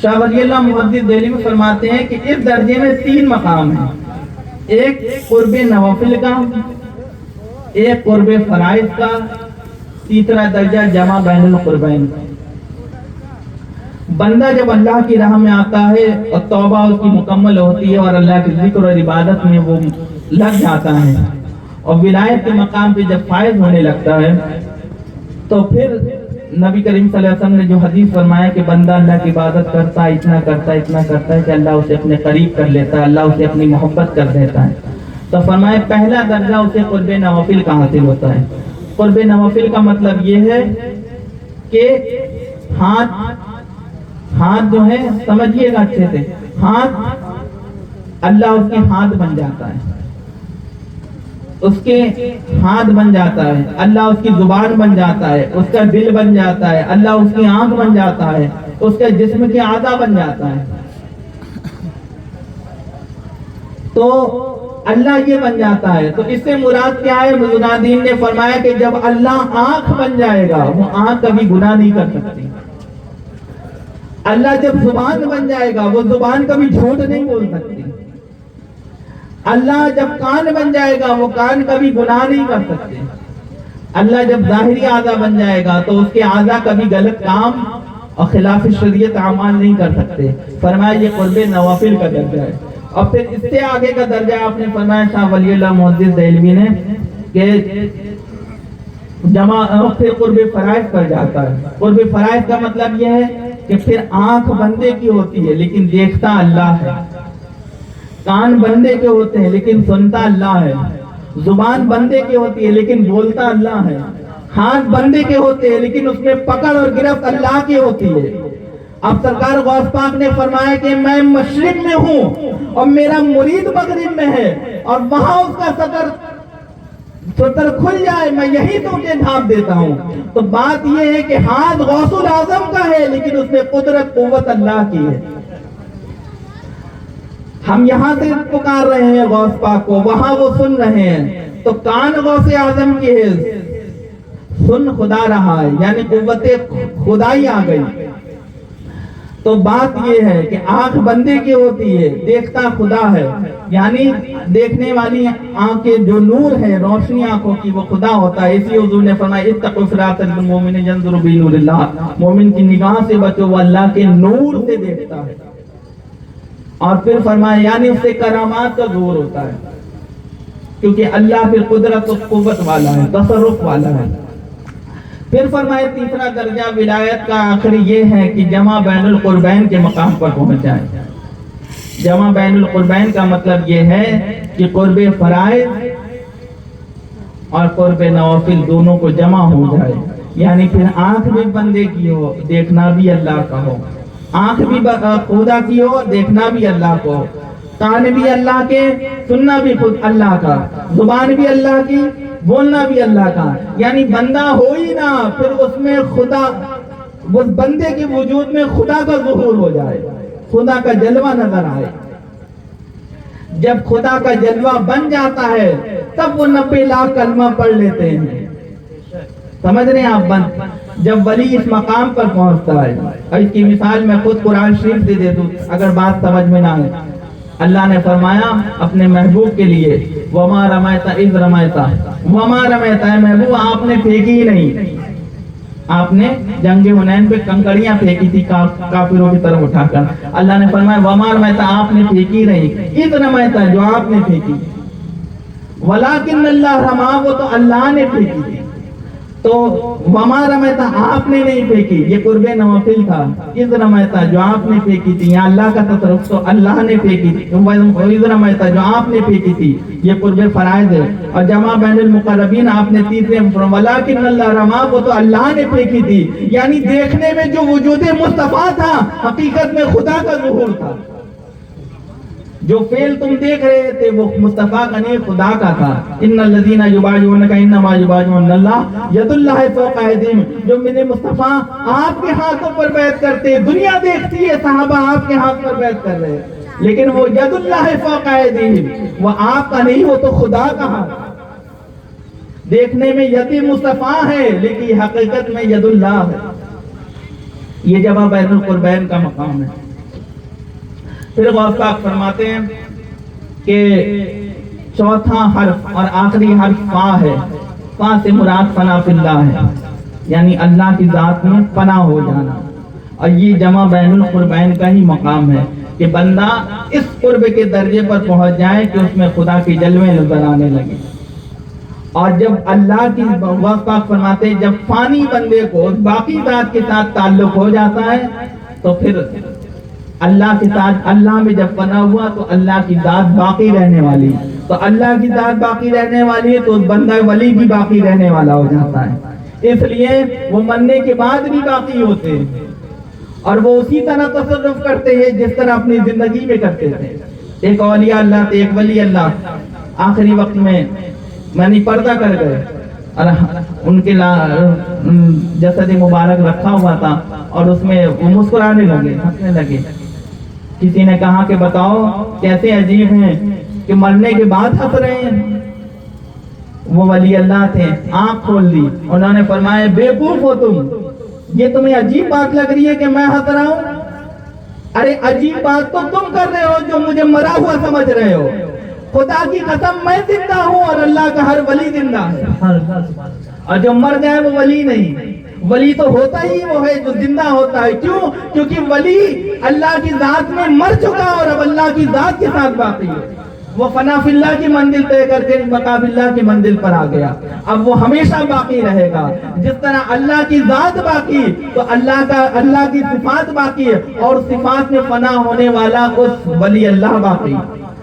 Speaker 3: شاہ ولی اللہ محدث دہلوی میں فرماتے ہیں کہ اس درجے میں 3 مقام ہیں، ایک قرب نوافل کا، ایک قرب فرائض کا، تیسرا درجہ جمع بین القربین کا۔ بندہ جب اللہ کی راہ میں آتا ہے اور توبہ اس کی مکمل ہوتی ہے اور اللہ کے ذکر اور عبادت میں وہ لگ جاتا ہے، اور ولایت کے مقام پہ جب فائز ہونے لگتا ہے، تو پھر نبی کریم صلی اللہ علیہ وسلم نے جو حدیث فرمایا کہ بندہ اللہ کی عبادت کرتا ہے، اتنا کرتا ہے کہ اللہ اسے اپنے قریب کر لیتا ہے، اللہ اسے اپنی محبت کر دیتا ہے۔ تو فرمایا پہلا درجہ اسے قرب نوافل کا حاصل ہوتا ہے۔ قرب نوافل کا مطلب یہ ہے کہ ہاتھ جو ہے، سمجھیے گا اچھے سے، ہاتھ اللہ اس کے ہاتھ بن جاتا ہے، اس کے ہاتھ بن جاتا ہے، اللہ اس کی زبان بن جاتا ہے، اس کا دل بن جاتا ہے، اللہ اس کی آنکھ بن جاتا ہے، اس کے جسم کے اعضاء بن جاتا ہے۔ تو اللہ یہ بن جاتا ہے، تو اس سے مراد کیا ہے؟ بزرگان نے فرمایا کہ جب اللہ آنکھ بن جائے گا، وہ آنکھ کبھی گناہ نہیں کر سکتی۔ اللہ جب زبان بن جائے گا، وہ زبان کبھی جھوٹ نہیں بول سکتی۔ اللہ جب کان بن جائے گا، وہ کان کبھی گناہ نہیں کر سکتے۔ اللہ جب ظاہری اعضاء بن جائے گا تو اس کے اعضاء کبھی غلط کام اور خلاف شریعت اعمال نہیں کر سکتے۔ فرمایا یہ قرب نوافل کا درجہ ہے۔ اور پھر اس سے آگے کا درجہ آپ نے فرمایا شاہ ولی اللہ محدث دہلوی نے کہ پھر قرب فرائض پر جاتا ہے۔ قرب فرائض کا مطلب یہ ہے کہ پھر آنکھ بندے کی ہوتی ہے لیکن دیکھتا اللہ ہے، کان بندے کے ہوتے ہیں لیکن سنتا اللہ ہے، زبان بندے کی ہوتی ہے لیکن بولتا اللہ ہے، ہاتھ بندے کے ہوتے ہیں لیکن اس میں پکڑ اور گرفت اللہ کی ہوتی ہے۔ اب سرکار غوث پاک نے فرمایا کہ میں مشرق میں ہوں اور میرا مرید مغرب میں ہے، اور وہاں اس کا ستر کھل جائے، میں یہی تو کے ڈھانپ دیتا ہوں۔ تو بات یہ ہے کہ ہاتھ غوث الاعظم کا ہے لیکن اس میں قدرت قوت اللہ کی ہے۔ ہم یہاں سے پکار رہے ہیں غوث پاک کو، وہاں وہ سن رہے ہیں، تو کان غوث اعظم کی ہے، سن خدا رہا ہے، یعنی قوت خدائی آ گئی۔ تو بات یہ ہے کہ آنکھ بندے کی ہوتی ہے، دیکھتا خدا ہے، یعنی دیکھنے والی آنکھیں جو نور ہے، روشنی آنکھوں کی، وہ خدا ہوتا ہے۔ اسی حضور نے فرمایا اتقوا صراط المؤمن ينظر بنور اللہ، مومن کی نگاہ سے بچو، وہ اللہ کے نور سے دیکھتا ہے۔ اور پھر فرمایا یعنی اس سے کرامات کا ظہور ہوتا ہے، کیونکہ اللہ پھر قدرت و قوت والا ہے، تصرف والا ہے۔ پھر فرمایا تیسرا درجہ ولایت کا آخری یہ ہے کہ جمع بین القربین کے مقام پر پہنچ جائے۔ جمع بین القربین کا مطلب یہ ہے کہ قرب فرائض اور قرب نوافل دونوں کو جمع ہو جائے، یعنی پھر آنکھ بھی بندے کی ہو، دیکھنا بھی اللہ کا ہو، آنکھ بھی خدا کی ہو، دیکھنا بھی اللہ کو ہو، کان بھی اللہ کے، سننا بھی خود اللہ کا، زبان بھی اللہ کی، بولنا بھی اللہ کا، یعنی بندہ ہو ہی نہ، پھر اس میں خدا، اس بندے کے وجود میں خدا کا ظہور ہو جائے، خدا کا جلوہ نظر آئے۔ جب خدا کا جلوہ بن جاتا ہے تب وہ 90 لاکھ کلمہ پڑھ لیتے ہیں، سمجھ رہے ہیں آپ؟ جب ولی اس مقام پر پہنچتا ہے، اور اس کی مثال میں خود قرآن شریف سے دے دوں اگر بات سمجھ میں نہ آئے، اللہ نے فرمایا اپنے محبوب کے لیے وما رمیت اذ رمیت، وما رمیت، اے محبوب آپ نے پھینکی ہی نہیں، آپ نے جنگ حنین پہ کنکڑیاں پھینکی تھی کافروں کی طرف اٹھا کر، اللہ نے فرمایا وما رمیت، آپ نے پھینکی نہیں، اذ رمیت، جو آپ نے پھینکی، ولیکن اللہ رما، وہ تو اللہ نے پھینکی تھی، تو وما رمیت، آپ نے نہیں پھینکی، یہ قرب نوافل تھا، اذ رمیت، جو آپ نے پھینکی تھی، یہاں اللہ کا تصرف، تو اللہ نے پھینکی تھی، اذ رمیت، جو آپ نے پھینکی تھی، یہ قرب فرائض ہے، اور جمع بین المقربین آپ نے تیسرے، ولیکن اللہ رما، وہ تو اللہ نے پھینکی تھی، یعنی دیکھنے میں جو وجود مصطفیٰ تھا حقیقت میں خدا کا ظہور تھا، جو فعل تم دیکھ رہے تھے وہ مصطفیٰ کا نہیں خدا کا تھا، ان الذین یبایعونک انما یبایعون اللہ ید اللہ فوق ایدیہم، جو میرے مصطفیٰ آپ کے ہاتھوں پر بیعت کرتے، دنیا دیکھتی ہے صحابہ آپ کے ہاتھ پر بیعت کر رہے ہیں، لیکن وہ ید اللہ فوق ایدیہم، وہ آپ کا نہیں، وہ تو خدا کا ہاتھ، دیکھنے میں ید مصطفیٰ ہے لیکن حقیقت میں ید اللہ ہے، یہ جمع بین القربین کا مقام ہے۔ پھر غوث پاک فرماتے ہیں کہ چوتھا حرف اور آخری حرف فا ہے، فا سے مراد فنا فی اللہ ہے، یعنی اللہ کی ذات میں فنا ہو جانا، اور یہ جمع بین القربین کا ہی مقام ہے کہ بندہ اس قرب کے درجے پر پہنچ جائے کہ اس میں خدا کی جلوے نظر آنے لگے، اور جب اللہ کی، غوث پاک فرماتے ہیں جب فانی بندے کو باقی ذات کے ساتھ تعلق ہو جاتا ہے تو پھر اللہ کے ساتھ، اللہ میں جب فنا ہوا تو اللہ کی ذات باقی رہنے والی، تو اللہ کی ذات باقی رہنے والی ہے تو اس بندہ ولی بھی باقی رہنے والا ہو جاتا ہے، اس لیے وہ مرنے کے بعد بھی باقی ہوتے ہیں، اور وہ اسی طرح تصرف کرتے ہیں جس طرح اپنی زندگی میں کرتے تھے۔ ایک اولیاء اللہ تھے، ایک ولی اللہ، آخری وقت میں یعنی پردہ کر گئے، اور ان کے جسد مبارک رکھا ہوا تھا، اور اس میں وہ مسکرانے لگے، ہنسنے لگے، کسی نے کہا کہ بتاؤ کیسے عجیب ہیں کہ مرنے کے بعد ہنس رہے ہیں، وہ ولی اللہ تھے، آنکھ کھول دی، انہوں نے فرمایا بیوقوف ہو تم، یہ تمہیں عجیب بات لگ رہی ہے کہ میں ہنس رہا ہوں، ارے عجیب بات تو تم کر رہے ہو جو مجھے مرا ہوا سمجھ رہے ہو، خدا کی قسم میں زندہ ہوں اور اللہ کا ہر ولی زندہ ہے، اور جو مر جائے وہ ولی نہیں، ولی تو ہوتا ہی وہ ہے جو زندہ ہوتا ہے، کیوں؟ کیونکہ ولی اللہ کی ذات میں مر چکا اور اب اللہ کی ذات کے ساتھ باقی ہے، وہ فنا فی اللہ کی منزل طے کر کے بقا فی اللہ کی منزل پر آ گیا، اب وہ ہمیشہ باقی رہے گا، جس طرح اللہ کی ذات باقی تو اللہ کی صفات باقی ہے، اور صفات میں فنا ہونے والا اس ولی اللہ باقی،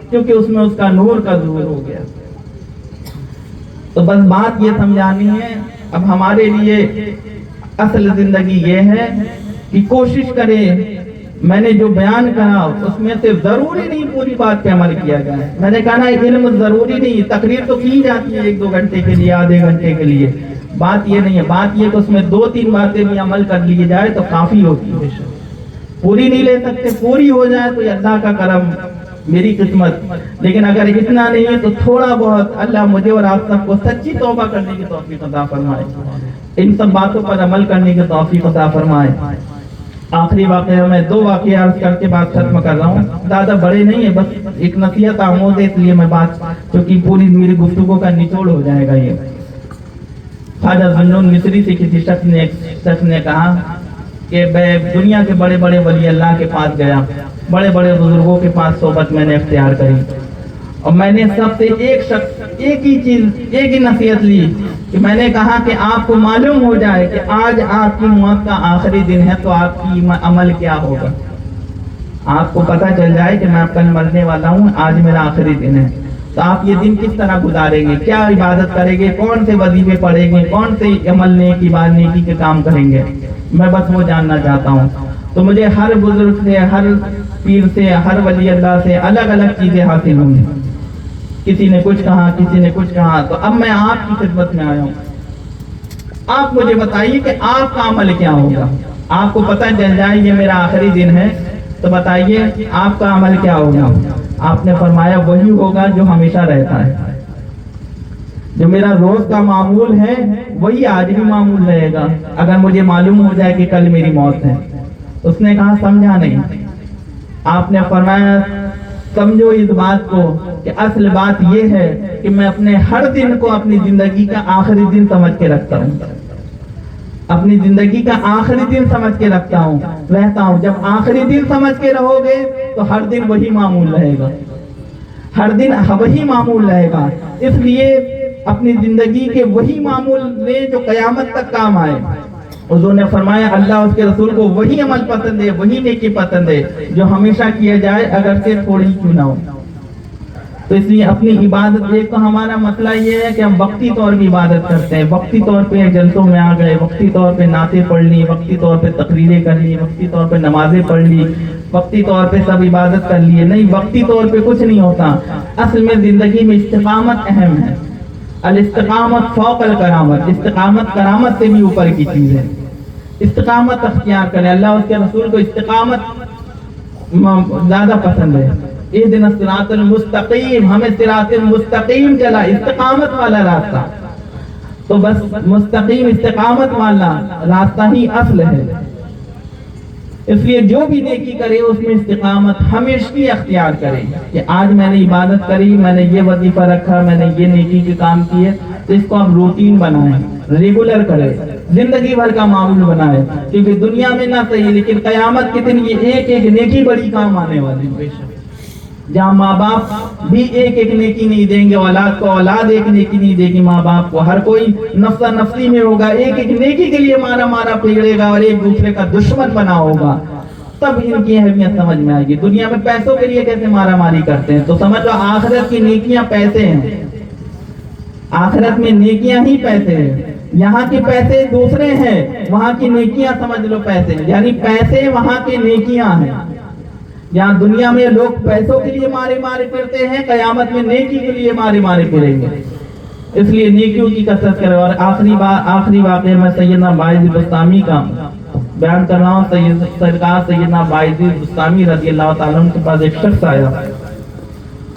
Speaker 3: کیونکہ اس میں اس کا نور کا ظہور ہو گیا۔ تو بس بات یہ سمجھانی ہے، اب ہمارے لیے اصل زندگی یہ ہے کہ کوشش کرے، میں نے جو بیان کرا اس میں سے ضروری نہیں پوری بات پہ عمل کیا جائے، میں نے کہا نا علم ضروری نہیں، تقریر تو کی جاتی ہے 1-2 گھنٹے کے لیے، آدھے گھنٹے کے لیے، بات یہ نہیں ہے، بات یہ کہ اس میں 2-3 باتیں بھی عمل کر لی جائے تو کافی ہوتی ہے، پوری نہیں لے سکتے، پوری ہو جائے تو اللہ کا کرم، میری قسمت، لیکن اگر اتنا نہیں ہے تو تھوڑا بہت اللہ مجھے اور آپ سب کو سچی توبہ کرنے کی توفیق عطا فرمائے، ان سب باتوں پر عمل کرنے کی توفیق عطا فرمائے۔ آخری واقعہ میں 2 واقعہ عرض کر کے بات ختم کر رہا ہوں، زیادہ بڑے نہیں ہیں، بس ایک نصیحت آموز ہے، اس لیے میں بات کیونکہ پوری میری گفتگو کا نچوڑ ہو جائے گا۔ یہ خواجہ ذوالنون مصری سے کسی شخص نے کہا کہ میں دنیا کے بڑے بڑے ولی اللہ کے پاس گیا، بڑے بڑے بزرگوں کے پاس صحبت میں نے اختیار کری، اور میں نے سب سے ایک ہی نصیحت لی کہ میں نے کہا کہ آپ کو معلوم ہو جائے کہ آج آپ کی موت کا آخری دن ہے تو آپ کی عمل کیا ہوگا، آپ کو پتہ چل جائے کہ میں کل مرنے والا ہوں، آج میرا آخری دن ہے، تو آپ یہ دن کس طرح گزاریں گے؟ کیا عبادت کریں گے؟ کون سے وظیفے پڑھیں گے؟ کون سے عمل نیکی بعد نیکی کے کام کریں گے؟ میں بس وہ جاننا چاہتا ہوں۔ تو مجھے ہر بزرگ سے، ہر پیر سے، ہر ولی اللہ سے الگ الگ چیزیں حاصل ہوں، کسی نے کچھ کہا، کسی نے کچھ کہا، تو اب میں آپ کی خدمت میں آیا ہوں۔ آپ مجھے بتائیے کہ آپ کا عمل کیا ہوگا؟ آپ کو پتہ چل جائے یہ میرا آخری دن ہے، تو بتائیے آپ کا عمل کیا ہوگا؟ آپ نے فرمایا وہی ہوگا جو ہمیشہ رہتا ہے، جو میرا روز کا معمول ہے وہی آج بھی معمول رہے گا اگر مجھے معلوم ہو جائے کہ کل میری موت ہے۔ اس نے کہا سمجھا نہیں۔ آپ نے فرمایا سمجھو اس بات کو کہ اصل بات یہ ہے کہ میں اپنے ہر دن کو اپنی زندگی کا آخری دن سمجھ کے رکھتا ہوں، اپنی زندگی کا آخری دن سمجھ کے رکھتا ہوں، رہتا ہوں۔ جب آخری دن سمجھ کے رہو گے تو ہر دن وہی معمول رہے گا، ہر دن وہی معمول رہے گا۔ اس لیے اپنی زندگی کے وہی معمول لیں جو قیامت تک کام آئے۔ حضور نے فرمایا اللہ اس کے رسول کو وہی عمل پسند ہے، وہی نیکی پسند ہے جو ہمیشہ کیا جائے اگرچہ تھوڑی کیوں نہ ہو۔ تو اس لیے اپنی عبادت، ایک تو ہمارا مسئلہ یہ ہے کہ ہم وقتی طور پہ عبادت کرتے ہیں، وقتی طور پہ جلسوں میں آ گئے، وقتی طور پہ نعتیں پڑھ لی، وقتی طور پہ تقریریں کر لی، وقتی طور پہ نمازیں پڑھ لی، وقتی طور پہ سب عبادت کر لیے۔ نہیں، وقتی طور پہ کچھ نہیں ہوتا۔ اصل میں زندگی میں استقامت اہم ہے۔ الاستقامت فوق الکرامت، استقامت کرامت سے بھی اوپر کی چیز ہے۔ استقامت اختیار کریں، اللہ اس کے رسول کو استقامت زیادہ پسند ہے۔ اہدنا الصراط المستقیم، ہمیں صراط المستقیم چلا، استقامت والا راستہ۔ تو بس مستقیم استقامت والا راستہ ہی اصل ہے۔ اس لیے جو بھی نیکی کرے اس میں استقامت ہمیشہ اختیار کرے کہ آج میں نے عبادت کری، میں نے یہ وظیفہ رکھا، میں نے یہ نیکی کے کام کیے، تو اس کو آپ روٹین بنائیں، ریگولر کریں، زندگی بھر کا معمول بنائیں، کیونکہ دنیا میں نہ صحیح لیکن قیامت کے دن یہ ایک ایک نیکی بڑی کام آنے والی ہے۔ جہاں ماں باپ بھی ایک ایک نیکی نہیں دیں گے، اولاد کو اولاد ایک نیکی نہیں دے گی ماں باپ کو، ہر کوئی نفسا نفسی میں ہوگا، ایک ایک نیکی کے لیے مارا مارا پگڑے گا اور ایک دوسرے کا دشمن بنا ہوگا، تب ان کی اہمیت سمجھ میں آئے گی۔ دنیا میں پیسوں کے لیے کیسے مارا ماری کرتے ہیں، تو سمجھو آخرت کی نیکیاں پیسے ہیں، آخرت میں نیکیاں ہی پیسے ہیں۔ یہاں کے پیسے دوسرے ہیں، وہاں کی نیکیاں سمجھ لو پیسے ہیں، یعنی پیسے وہاں کی نیکیاں ہیں۔ یہاں دنیا میں لوگ پیسوں کے لیے مارے مارے پھرتے ہیں، قیامت میں نیکی کے لیے مارے مارے پھریں گے۔ اس لیے نیکیوں کی کثرت کریں۔ اور آخری واقعہ میں سیدنا باعث بستامی کا بیان کر رہا ہوں۔ سرکار سیدنا باعث بستامی رضی اللہ تعالیٰ عنہ کے پاس ایک شخص آیا،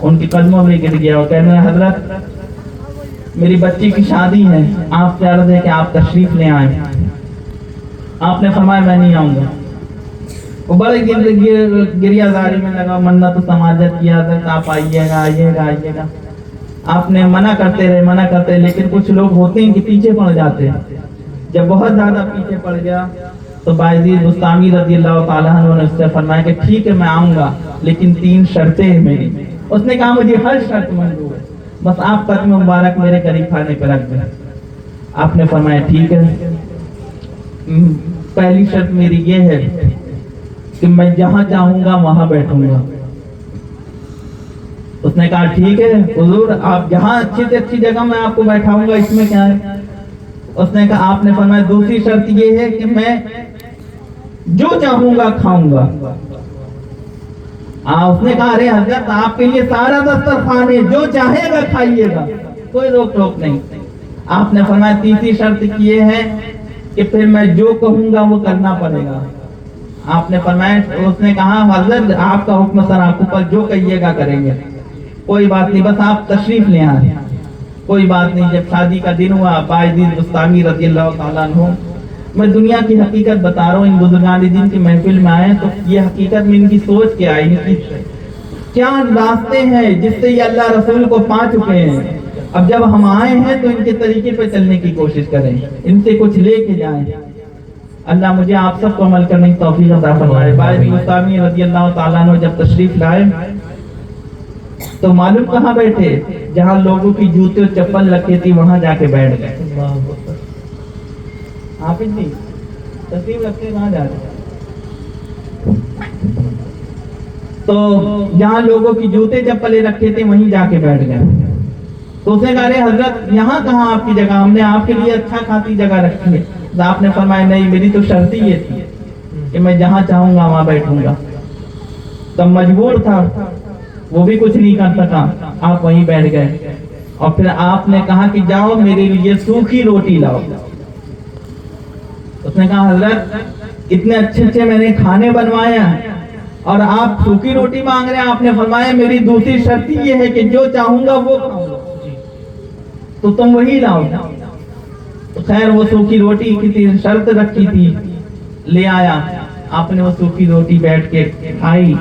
Speaker 3: ان کے قدموں میں گر گیا اور کہنے لگا حضرت میری بچی کی شادی ہے، آپ سے عرض ہے کہ آپ تشریف لے آئیں۔ آپ نے فرمایا میں نہیں آؤں گا۔ وہ بڑے گریہ زاری میں لگا، منت و سماجت کیا، حضرت آپ آئیے گا آئیے گا آئیے گا۔ آپ نے منع کرتے رہے، لیکن کچھ لوگ ہوتے ہیں کہ پیچھے پڑ جاتے ہیں۔ جب بہت زیادہ پیچھے پڑ گیا تو باعزید بستامی رضی اللہ تعالیٰ عنہ نے اس سے فرمایا کہ ٹھیک ہے میں آؤں گا، لیکن 3 شرطیں ہیں میری۔ اس نے کہا مجھے ہر شرط منظور ہے، بس آپ قدم مبارک میرے قریب کھانے پہ رکھ دیں۔ آپ نے فرمایا ٹھیک ہے، پہلی شرط میری یہ ہے کہ میں جہاں چاہوں گا وہاں بیٹھوں گا۔ اس نے کہا ٹھیک ہے حضور، آپ جہاں اچھی سے اچھی جگہ میں آپ کو بیٹھاؤں گا، اس میں کیا ہے؟ اس نے کہا، آپ نے فرمایا دوسری شرط یہ ہے کہ میں جو چاہوں گا کھاؤں گا۔ اس نے کہا ارے حضرت آپ کے لیے سارا دسترخوان ہے، جو چاہے گا کھائیے گا، کوئی روک ٹوک نہیں۔ آپ نے فرمایا تیسری شرط یہ ہے کہ پھر میں جو کہوں گا وہ کرنا پڑے گا۔ آپ نے فرمایا، اس نے کہا حضرت آپ کا حکم سر آنکھوں پر، جو کہیے گا کریں گے، کوئی بات نہیں، بس آپ تشریف لے آئیں۔ کوئی بات نہیں۔ جب شادی کا دن ہوا، باعزید بستامی رضی اللہ تعالیٰ عنہ، میں دنیا کی حقیقت بتا رہا ہوں، ان بزرگان دین کی محفل میں آئے تو یہ حقیقت میں ان کی سوچ کیا ہے، ان کی کیا راستے ہیں جس سے یہ اللہ رسول کو پا چکے ہیں۔ اب جب ہم آئے ہیں تو ان کے طریقے پہ چلنے کی کوشش کریں، ان سے کچھ لے کے جائیں۔ اللہ مجھے آپ سب کو عمل کرنے کی توفیق عطا فرمائے۔ باعزید بستامی رضی اللہ تعالیٰ عنہ جب تشریف لائے تو معلوم کہاں بیٹھے؟ جہاں لوگوں کی جوتے اور چپل رکھی تھی وہاں جا کے بیٹھ گئے۔ حافظ جی تشریف رکھتے کہاں جا رہے؟ تو جہاں لوگوں کی جوتے چپلیں رکھے تھے وہیں جا کے بیٹھ گئے. تو اس نے کہا ارے حضرت یہاں کہاں آپ کی جگہ, ہم نے آپ کے لیے اچھا خاصی جگہ رکھی ہے. تو آپ نے فرمایا نہیں, میری تو شرط ہی یہ تھی کہ میں جہاں چاہوں گا وہاں بیٹھوں گا. تب مجبور تھا, وہ بھی کچھ نہیں کر سکا, آپ وہیں بیٹھ گئے. اور پھر آپ نے کہا کہ جاؤ میرے لیے سوکھی روٹی لاؤ. اس نے کہا حضرت اتنے اچھے اچھے میں نے کھانے بنوائے ہیں اور آپ سوکھی روٹی مانگ رہے ہیں. آپ نے فرمایا میری دوسری شرط یہ ہے کہ جو چاہوں گا وہ کھاؤں گا, تو تم وہی لاؤ. تو خیر وہ سوکھی روٹی کی شرط رکھی تھی, لے آیا. آپ نے وہ سوکھی روٹی بیٹھ کے کھائی.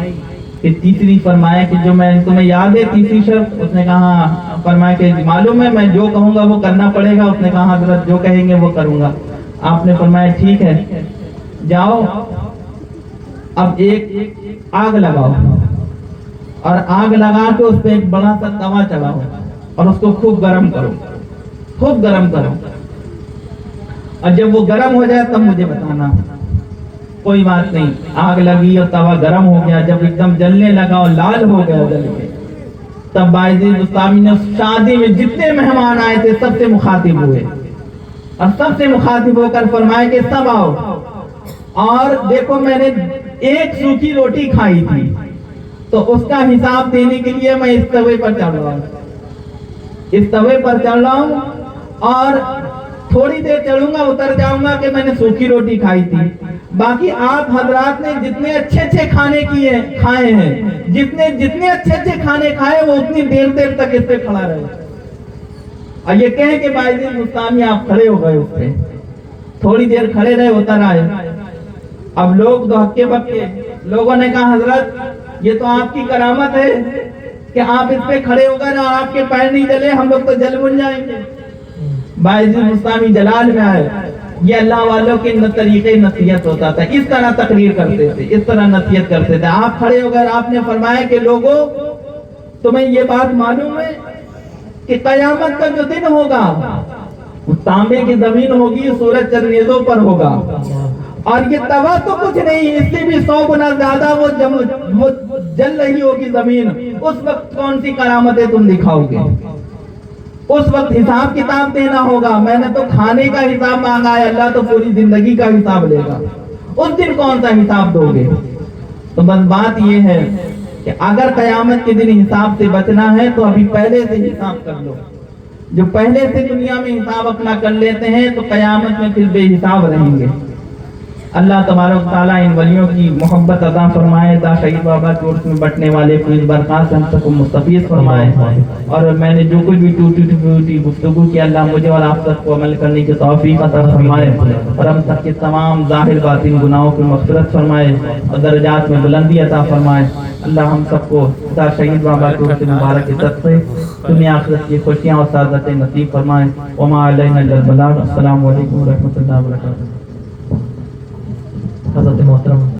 Speaker 3: پھر تیسری فرمایا کہ جو میں تمہیں یاد ہے تیسری شرط؟ اس نے کہا, فرمایا کہ معلوم ہے میں جو کہوں گا وہ کرنا پڑے گا. اس نے کہا حضرت جو کہیں گے وہ کروں گا. آپ نے فرمایا ٹھیک ہے, جاؤ اب ایک آگ لگاؤ اور آگ لگا کے اس پہ ایک بڑا سا توا چڑھاؤ اور اس کو خوب گرم کرو, خوب گرم کرو. اور جب وہ گرم ہو جائے تب مجھے بتانا. کوئی بات نہیں, آگ لگی اور توا گرم ہو گیا. جب ایک دم جلنے لگا اور لال ہو گیا جل کے, تب باعزیز بستامی نے شادی میں جتنے مہمان آئے تھے سب سے مخاطب ہوئے اور سب سے مخاطب ہو کر فرمایا کہ سب آؤ اور دیکھو میں نے ایک سوکھی روٹی کھائی تھی تو اس کا حساب دینے کے لیے میں اس توے پر چڑھ رہا ہوں, اس توے پر چڑھ رہا ہوں اور تھوڑی دیر چڑھوں گا اتر جاؤں گا کہ میں نے سوکھی روٹی کھائی تھی. باقی آپ حضرات نے جتنے اچھے اچھے کھانے کھائے ہیں, جتنے اچھے اچھے کھانے کھائے وہ اتنی دیر تک اس پہ کھڑا رہے. اور یہ کہیں کہ باعزیز مستامی آپ کھڑے ہو گئے اس پہ, تھوڑی دیر کھڑے رہے اتر آئے. اب لوگ تو ہکے بکے, لوگوں نے کہا حضرت یہ تو آپ کی کرامت ہے کہ آپ اس پہ کھڑے ہو گئے اور آپ کے پیر نہیں جلے, ہم لوگ تو جل بن جائیں گے. باعزیز مستامی جلال میں آئے. یہ اللہ والوں کے طریقے نصیحت ہوتا تھا, اس طرح تقریر کرتے تھے, اس طرح نصیحت کرتے تھے. آپ کھڑے ہو گئے, آپ نے فرمایا کہ لوگوں تمہیں یہ بات معلوم ہے کہ قیامت کا جو دن ہوگا وہ تانبے کی زمین ہوگی, سورج چرنیزوں پر ہوگا اور یہ توا تو کچھ نہیں, اس سے بھی 100 گنا زیادہ وہ جل رہی ہوگی زمین. اس وقت کون سی کرامتیں تم دکھاؤ گے؟ اس وقت حساب کتاب دینا ہوگا. میں نے تو کھانے کا حساب مانگا ہے, اللہ تو پوری زندگی کا حساب لے گا. اس دن کون سا حساب دو گے؟ تو بس بات یہ ہے کہ اگر قیامت کے دن حساب سے بچنا ہے تو ابھی پہلے سے حساب کر لو. جو پہلے سے دنیا میں حساب اپنا کر لیتے ہیں تو قیامت میں پھر بے حساب رہیں گے. اللہ تبارک تعالیٰ ان ولیوں کی محبت عطا فرمائے, تا شہید بابا کے عرس میں بٹنے والے فیض برکات سے ہم سب کو مستفیض فرمائے. اور میں نے جو کچھ بھی ٹوٹی گفتگو کی, اللہ مجھے اور آپ سب کو عمل کرنے کی توفیق عطا فرمائے اور ہم سب کے تمام ظاہر باطن گناہوں کی مغفرت فرمائے اور درجات میں بلندی عطا فرمائے. اللہ ہم سب کو تا شہید بابا کے عرس مبارک عزت سے دنیا آخرت کی خوشیاں اور سعادتیں نصیب فرمائے. وما علینا الا البلاغ. السلام علیکم ورحمۃ اللہ وبرکاتہ.
Speaker 2: حضرت محترم